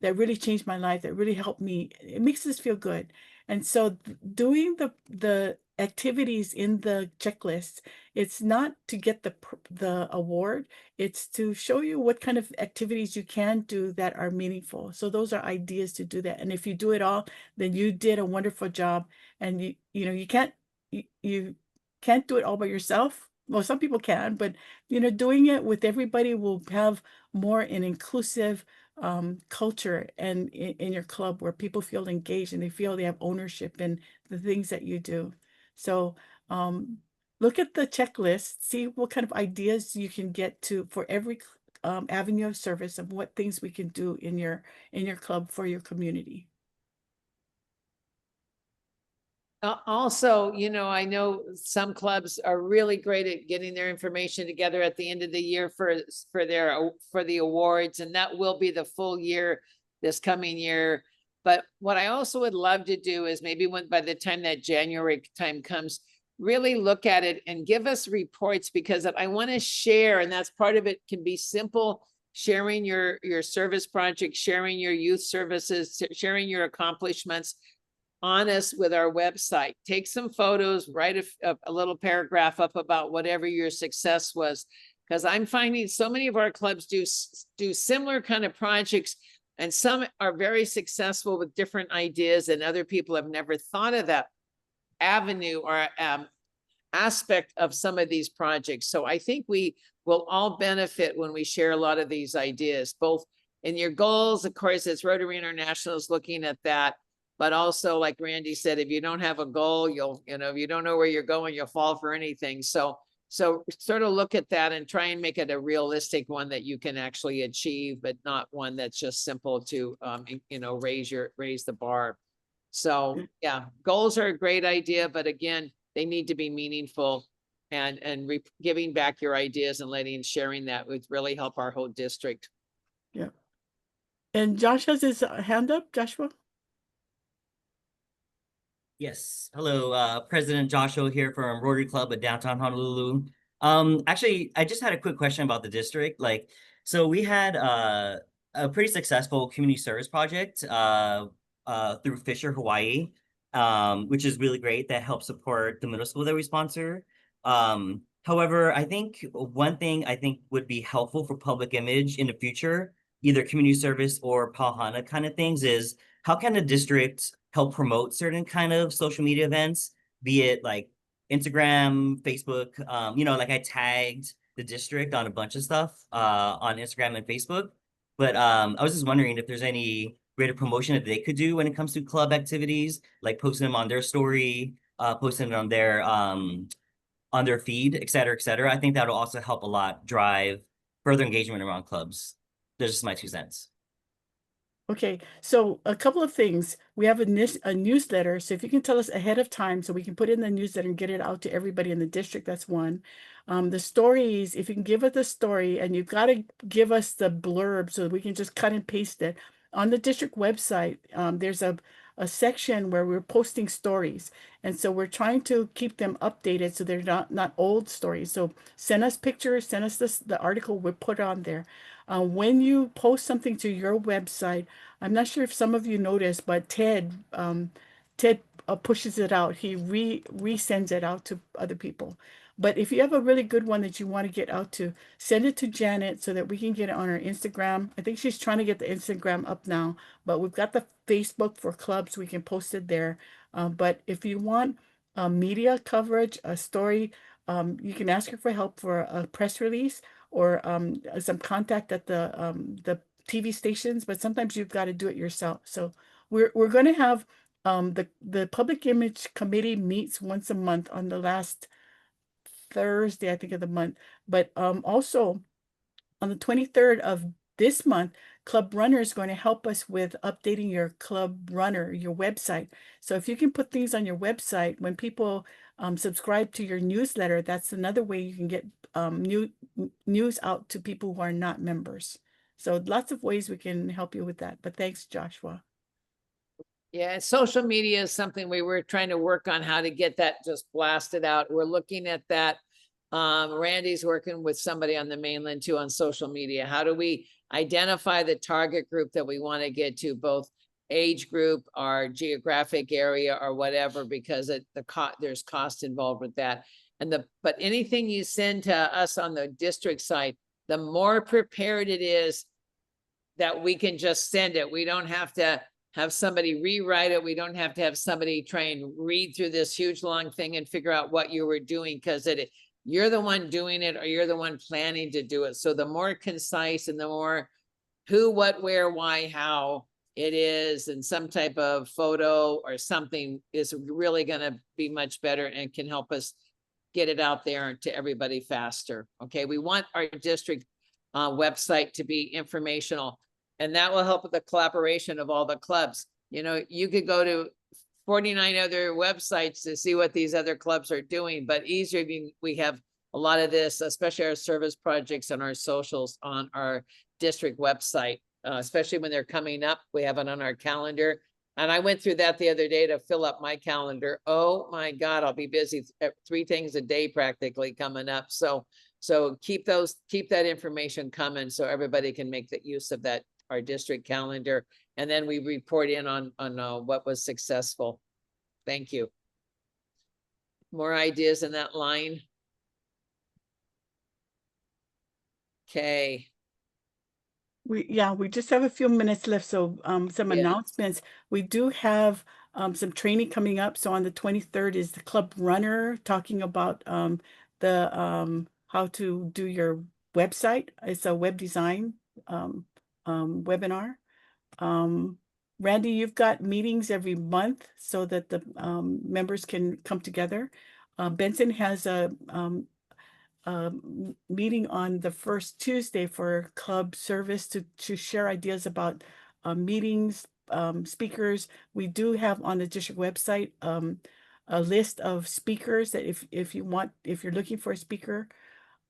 that really changed my life, that really helped me, it makes us feel good. And so doing the activities in the checklist, it's not to get the award, it's to show you what kind of activities you can do that are meaningful. So those are ideas to do that. And if you do it all, then you did a wonderful job. And you can't do it all by yourself. Well, some people can, but doing it with everybody will have more an inclusive culture and in your club where people feel engaged and they feel they have ownership in the things that you do. So look at the checklist, see what kind of ideas you can get to for every avenue of service of what things we can do in your club for your community. Also, I know some clubs are really great at getting their information together at the end of the year for the awards, and that will be the full year this coming year. But what I also would love to do is maybe by the time that January time comes, really look at it and give us reports, because I want to share, and that's part of it, can be simple, sharing your service project, sharing your youth services, sharing your accomplishments on us with our website. Take some photos, write a little paragraph up about whatever your success was, because I'm finding so many of our clubs do similar kind of projects, and some are very successful with different ideas, and other people have never thought of that avenue or aspect of some of these projects. So I think we will all benefit when we share a lot of these ideas, both in your goals. Of course, it's Rotary International is looking at that, but also like Randy said, if you don't have a goal, if you don't know where you're going, you'll fall for anything. So sort of look at that and try and make it a realistic one that you can actually achieve, but not one that's just simple to, raise the bar. So yeah, goals are a great idea, but again, they need to be meaningful, and giving back your ideas and sharing that would really help our whole district. Yeah. And Josh has his hand up, Joshua. Yes. Hello, President Joshua here from Rotary Club of Downtown Honolulu. Actually, I just had a quick question about the district. So we had a pretty successful community service project through Fisher, Hawaii, which is really great. That helps support the middle school that we sponsor. However, I think one thing I think would be helpful for public image in the future, either community service or Pauhana kind of things, is how can a district help promote certain kind of social media events, be it like Instagram, Facebook. Like I tagged the district on a bunch of stuff on Instagram and Facebook. But I was just wondering if there's any greater promotion that they could do when it comes to club activities, like posting them on their story, posting it on their feed, et cetera, et cetera. I think that'll also help a lot drive further engagement around clubs. That's just my 2 cents. Okay, so a couple of things. We have a newsletter, so if you can tell us ahead of time so we can put it in the newsletter and get it out to everybody in the district, that's one. The stories, if you can give us the story, and you've got to give us the blurb so that we can just cut and paste it. On the district website, there's a section where we're posting stories, and so we're trying to keep them updated so they're not old stories. So send us pictures, send us the article we put on there. When you post something to your website, I'm not sure if some of you noticed, but Ted pushes it out. He resends it out to other people. But if you have a really good one that you want to get out to, send it to Janet so that we can get it on our Instagram. I think she's trying to get the Instagram up now, but we've got the Facebook for clubs. We can post it there. But if you want media coverage, a story, you can ask her for help for a press release or some contact at the TV stations, but sometimes you've got to do it yourself. So we're going to have the Public Image Committee meets once a month on the last Thursday, I think, of the month. But also on the 23rd of this month, Club Runner is going to help us with updating your Club Runner, your website. So if you can put things on your website, when people subscribe to your newsletter, that's another way you can get news out to people who are not members. So lots of ways we can help you with that. But thanks, Joshua. Yeah, social media is something we were trying to work on how to get that just blasted out. We're looking at that. Randy's working with somebody on the mainland too on social media. How do we identify the target group that we want to get to, both age group, our geographic area, or whatever, because there's cost involved with that. But anything you send to us on the district site, the more prepared it is that we can just send it. We don't have to have somebody rewrite it. We don't have to have somebody try and read through this huge long thing and figure out what you were doing, because you're the one doing it or you're the one planning to do it. So the more concise and the more who, what, where, why, how it is, and some type of photo or something is really going to be much better and can help us get it out there to everybody faster. Okay, we want our district website to be informational, and that will help with the collaboration of all the clubs. You could go to 49 other websites to see what these other clubs are doing, but easier if we have a lot of this, especially our service projects and our socials on our district website, especially when they're coming up. We have it on our calendar. And I went through that the other day to fill up my calendar. Oh my God, I'll be busy 3 things a day practically coming up. So keep that information coming so everybody can make the use of that, our district calendar. And then we report in on what was successful. Thank you. More ideas in that line? Okay. We just have a few minutes left. So some announcements. We do have some training coming up. So on the 23rd is the club runner talking about how to do your website. It's a web design webinar. Randy, you've got meetings every month so that the members can come together. Benson has a meeting on the first Tuesday for club service to share ideas about meetings, speakers. We do have on the district website a list of speakers that if you're looking for a speaker,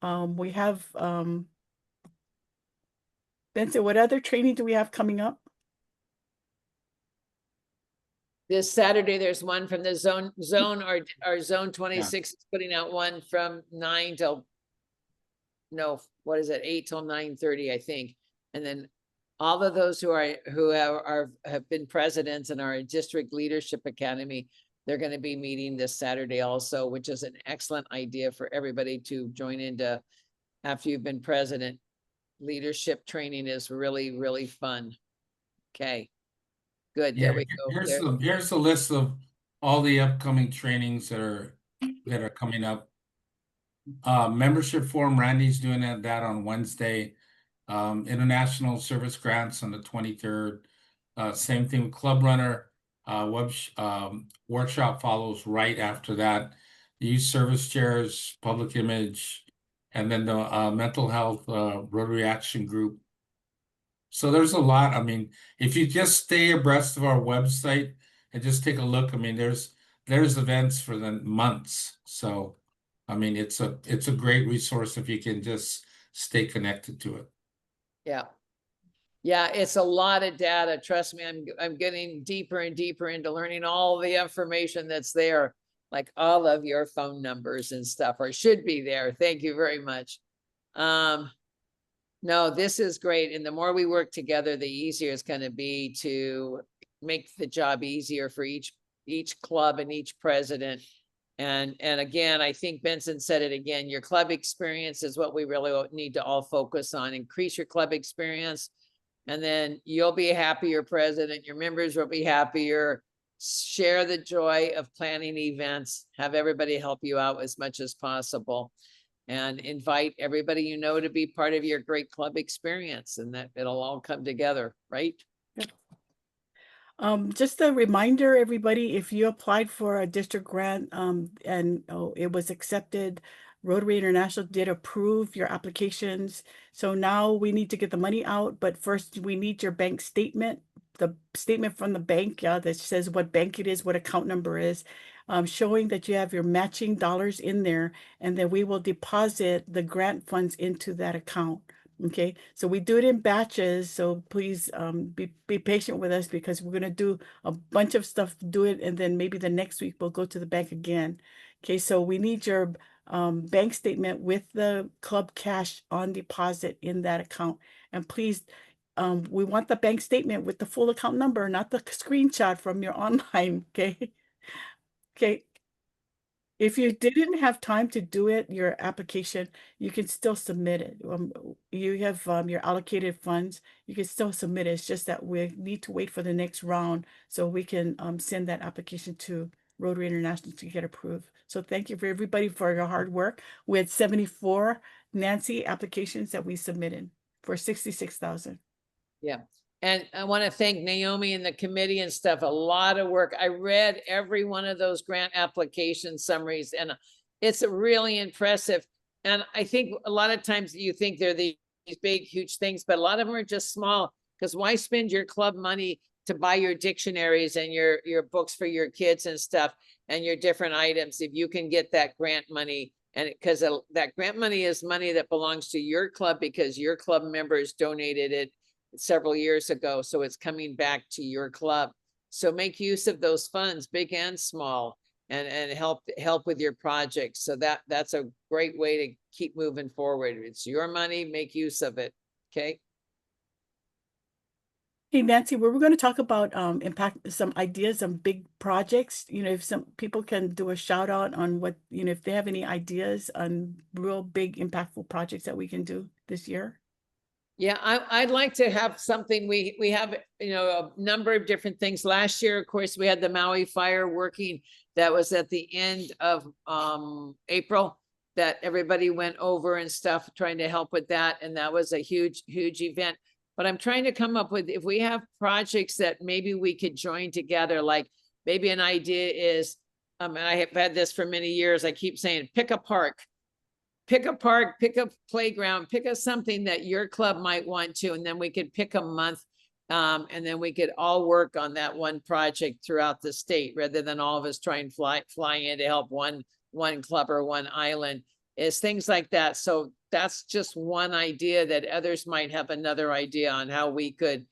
we have Benson, what other training do we have coming up? This Saturday, there's one from the our zone 26 is putting out one from 9 till, no, what is it, 8 till 9:30, I think. And then all of those who have been presidents in our district leadership academy, they're going to be meeting this Saturday also, which is an excellent idea for everybody to join into after you've been president. Leadership training is really, really fun. Okay. Good. There we go. Here's the list of all the upcoming trainings that are coming up. Membership forum, Randy's doing that on Wednesday. International service grants on the 23rd. Same thing with Club Runner. Workshop follows right after that. Youth service chairs, public image, and then the mental health Rotary Action Group. So there's a lot. I mean, if you just stay abreast of our website and just take a look, I mean, there's events for the months. So, I mean, it's a great resource if you can just stay connected to it. Yeah. Yeah, it's a lot of data. Trust me, I'm getting deeper and deeper into learning all the information that's there, like all of your phone numbers and stuff, or should be there. Thank you very much. No, this is great. And the more we work together, the easier it's going to be to make the job easier for each club and each president. And again, I think Benson said it again, your club experience is what we really need to all focus on. Increase your club experience, and then you'll be a happier president. Your members will be happier. Share the joy of planning events. Have everybody help you out as much as possible. And invite everybody you know to be part of your great club experience, and that it'll all come together, right? Just a reminder, everybody, if you applied for a district grant and it was accepted, Rotary International did approve your applications. So now we need to get the money out, but first we need your bank statement, the statement from the bank, that says what bank it is, what account number is, showing that you have your matching dollars in there, and then we will deposit the grant funds into that account. Okay, so we do it in batches, so please be patient with us, because we're going to do a bunch of stuff, do it, and then maybe the next week we'll go to the bank again. Okay, so we need your bank statement with the club cash on deposit in that account. And please, we want the bank statement with the full account number, not the screenshot from your online. Okay. Okay. If you didn't have time to do it, your application, you can still submit it. You have your allocated funds, you can still submit it. It's just that we need to wait for the next round so we can send that application to Rotary International to get approved. So thank you for everybody for your hard work. We had 74 Nancy applications that we submitted for 66,000. Yeah. And I want to thank Naomi and the committee and stuff. A lot of work. I read every one of those grant application summaries, and it's really impressive. And I think a lot of times you think they're these big, huge things, but a lot of them are just small, because why spend your club money to buy your dictionaries and your books for your kids and stuff and your different items if you can get that grant money? And because that grant money is money that belongs to your club because your club members donated it several years ago, so it's coming back to your club. So make use of those funds, big and small, and help with your projects. So that's a great way to keep moving forward. It's your money, make use of it. Okay. Hey, Nancy, we're going to talk about impact, some ideas on big projects. You know, if some people can do a shout out on what, you know, if they have any ideas on real big impactful projects that we can do this year. Yeah, I'd like to have something, we have, you know, a number of different things. Last year, of course, we had the Maui fire working. That was at the end of April, that everybody went over and stuff, trying to help with that. And that was a huge, huge event. But I'm trying to come up with, if we have projects that maybe we could join together, like maybe an idea is, and I have had this for many years, I keep saying, pick a park. Pick a park, pick a playground, pick a something that your club might want to, and then we could pick a month. And then we could all work on that one project throughout the state, rather than all of us try and fly in to help one club or one island. Is things like that. So that's just one idea, that others might have another idea on how we could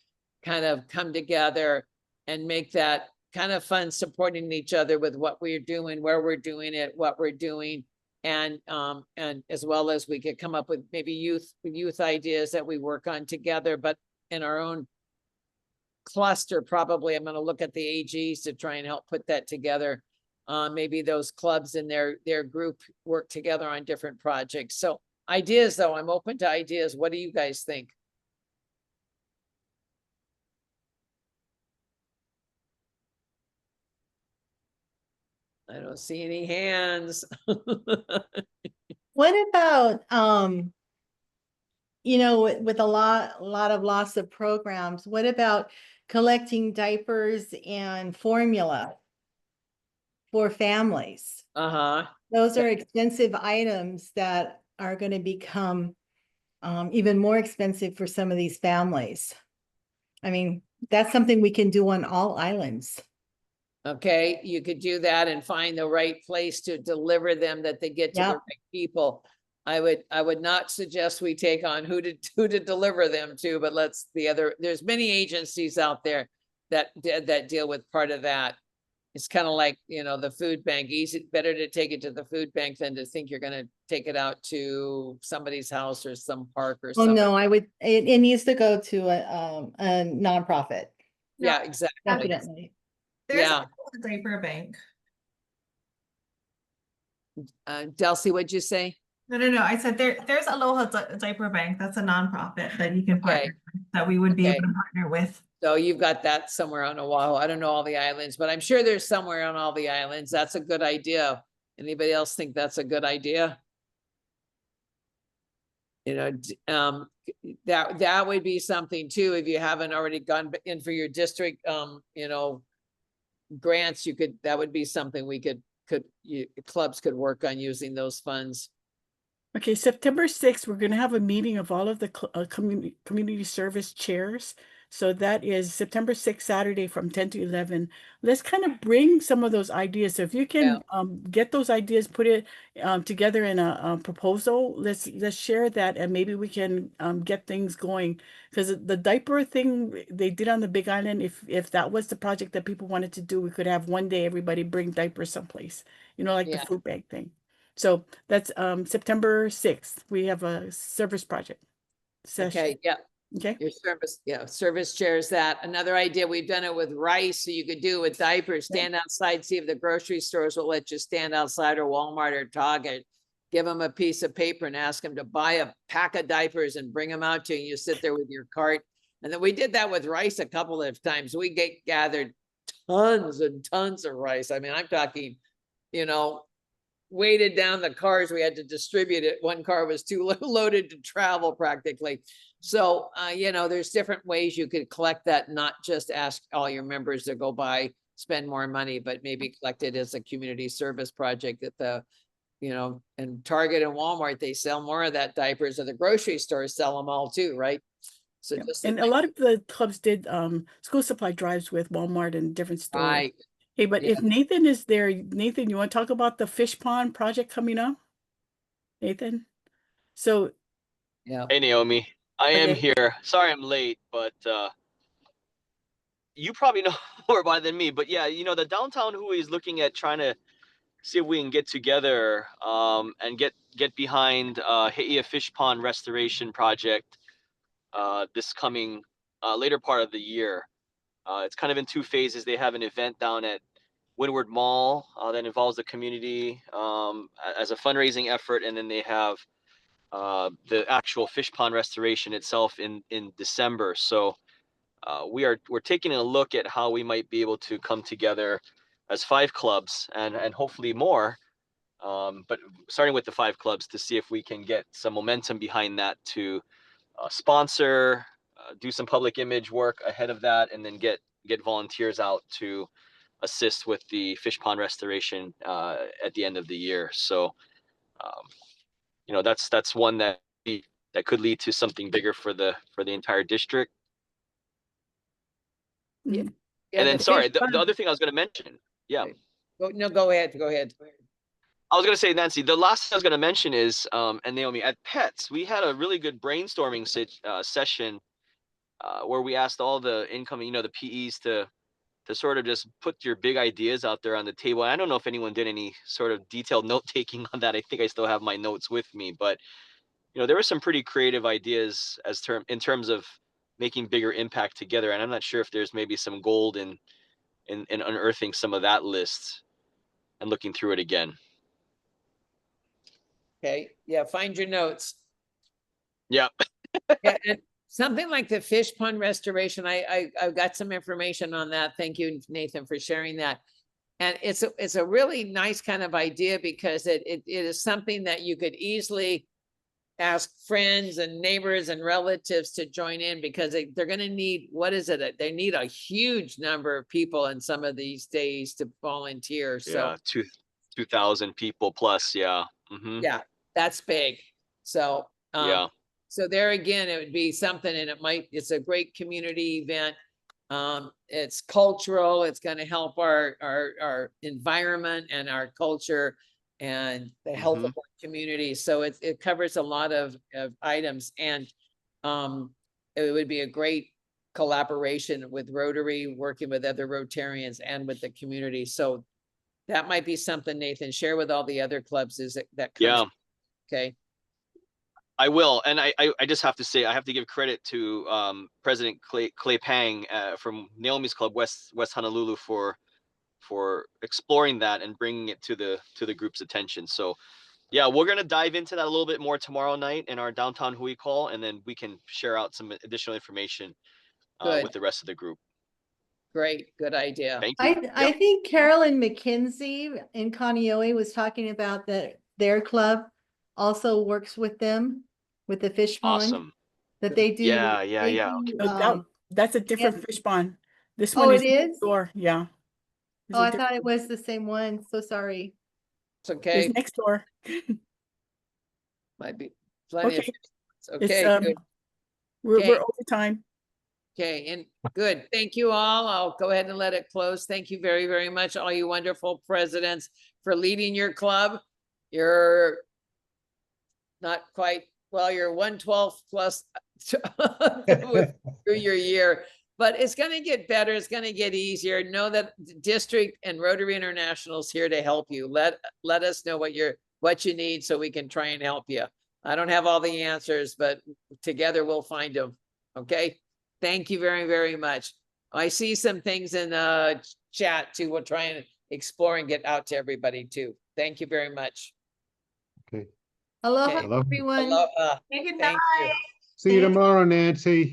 kind of come together and make that kind of fun, supporting each other with what we're doing, where we're doing it, what we're doing. And as well as we could come up with maybe youth ideas that we work on together, but in our own cluster. Probably I'm going to look at the AGs to try and help put that together. Maybe those clubs in their group work together on different projects. So ideas, though, I'm open to ideas. What do you guys think? I don't see any hands. What about, you know, with a lot of loss of programs, what about collecting diapers and formula for families? Uh-huh. Those are expensive items that are going to become even more expensive for some of these families. I mean, that's something we can do on all islands. Okay, you could do that and find the right place to deliver them, that they get to the Yeah. right people. I would not suggest we take on who to deliver them to, but there's many agencies out there that deal with part of that. It's kind of like, you know, the food bank. Better to take it to the food bank than to think you're going to take it out to somebody's house or some park or Oh, something. no, it needs to go to a nonprofit. Yeah, exactly. Definitely. There's Yeah. a diaper bank. Delcy, what'd you say? No. I said there's Aloha Diaper Bank. That's a nonprofit that you can partner with, that we would be able to partner with. So you've got that somewhere on Oahu. I don't know all the islands, but I'm sure there's somewhere on all the islands. That's a good idea. Anybody else think that's a good idea? You know, that would be something too, if you haven't already gone in for your district, you know, grants, that would be something we clubs could work on, using those funds. Okay, September 6th, we're going to have a meeting of all of the community service chairs. So that is September 6th, Saturday from 10 to 11. Let's kind of bring some of those ideas. So if you can get those ideas, put it together in a proposal, let's share that, and maybe we can get things going. Because the diaper thing they did on the Big Island, if that was the project that people wanted to do, we could have one day everybody bring diapers someplace, you know, like the food bank thing. So that's September 6th. We have a service project session. Okay, yeah. Okay. Your service chairs that. Another idea, we've done it with rice, so you could do it with diapers. Stand outside, see if the grocery stores will let you stand outside, or Walmart or Target. Give them a piece of paper and ask them to buy a pack of diapers and bring them out to you. You sit there with your cart. And then we did that with rice a couple of times. We gathered tons and tons of rice. I mean, I'm talking, you know, weighted down the cars. We had to distribute it. One car was too loaded to travel practically. So, you know, there's different ways you could collect that, not just ask all your members to go spend more money, but maybe collect it as a community service project at you know, and Target and Walmart, they sell more of that diapers, or the grocery stores sell them all too, right? So just and a lot of the clubs did school supply drives with Walmart and different stores. Right. Hey, but if Nathan is there, Nathan, you want to talk about the fish pond project coming up? Nathan? So yeah. Hey Naomi, I am here. Sorry I'm late, but you probably know more about it than me. But yeah, you know, the downtown Hui is looking at trying to see if we can get together and get behind He'ia Fish Pond Restoration Project this coming later part of the year. It's kind of in two phases. They have an event down at Windward Mall that involves the community as a fundraising effort, and then they have the actual fish pond restoration itself in December. So we're taking a look at how we might be able to come together as 5 clubs and hopefully more. But starting with the 5 clubs to see if we can get some momentum behind that to sponsor, do some public image work ahead of that, and then get volunteers out to assist with the fish pond restoration at the end of the year. So, you know, that's one that could lead to something bigger for the entire district. Yeah. And then, the sorry, fish the pond- other thing I was going to mention, yeah. Go ahead. I was going to say, Nancy, the last thing I was going to mention is, and Naomi, at PETS, we had a really good brainstorming session where we asked all the incoming, you know, the PEs to sort of just put your big ideas out there on the table. I don't know if anyone did any sort of detailed note taking on that. I think I still have my notes with me, but you know, there were some pretty creative ideas in terms of making bigger impact together. And I'm not sure if there's maybe some gold in unearthing some of that list and looking through it again. Okay, yeah, find your notes. Yeah. Yeah, and something like the fish pond restoration, I've got some information on that. Thank you, Nathan, for sharing that. And it's a really nice kind of idea because it is something that you could easily ask friends and neighbors and relatives to join in, because they're going to need, what is it? They need a huge number of people in some of these days to volunteer. So yeah, 2,000 people plus. Yeah. Mm-hmm. Yeah, that's big. So Yeah. so there again, it would be something, and it's a great community event. It's cultural, it's going to help our environment and our culture and the health of our community. So it covers a lot of items, and it would be a great collaboration with Rotary, working with other Rotarians and with the community. So that might be something, Nathan, share with all the other clubs that Yeah. Okay. I will, and I just have to say, I have to give credit to President Clay Pang from Naomi's Club West Honolulu for exploring that and bringing it to the group's attention. So yeah, we're gonna dive into that a little bit more tomorrow night in our downtown Hui call, and then we can share out some additional information with the rest of the group. Great, good idea. Thank you. I think Carolyn McKenzie in Kaneohe was talking about that their club also works with them with the fish pond. Awesome. That they do. Yeah. That's a different fish pond. This Oh, one it is is? door. Yeah. It's Oh, a I different- thought it was the same one. So sorry. It's okay. It's next door. Might be plenty of Okay. okay, It's, good. We're Okay. over time. Okay, and good. Thank you all. I'll go ahead and let it close. Thank you very, very much, all you wonderful presidents, for leading your club. You're not quite, well, you're 1/12 plus through your year, but it's going to get better. It's going to get easier. Know that the district and Rotary International is here to help you. Let us know what you need so we can try and help you. I don't have all the answers, but together we'll find them. Okay. Thank you very, very much. I see some things in the chat too. We'll try and explore and get out to everybody too. Thank you very much. Okay. Aloha, Okay. everyone. Aloha. Good Thank you. See you tomorrow, Nancy.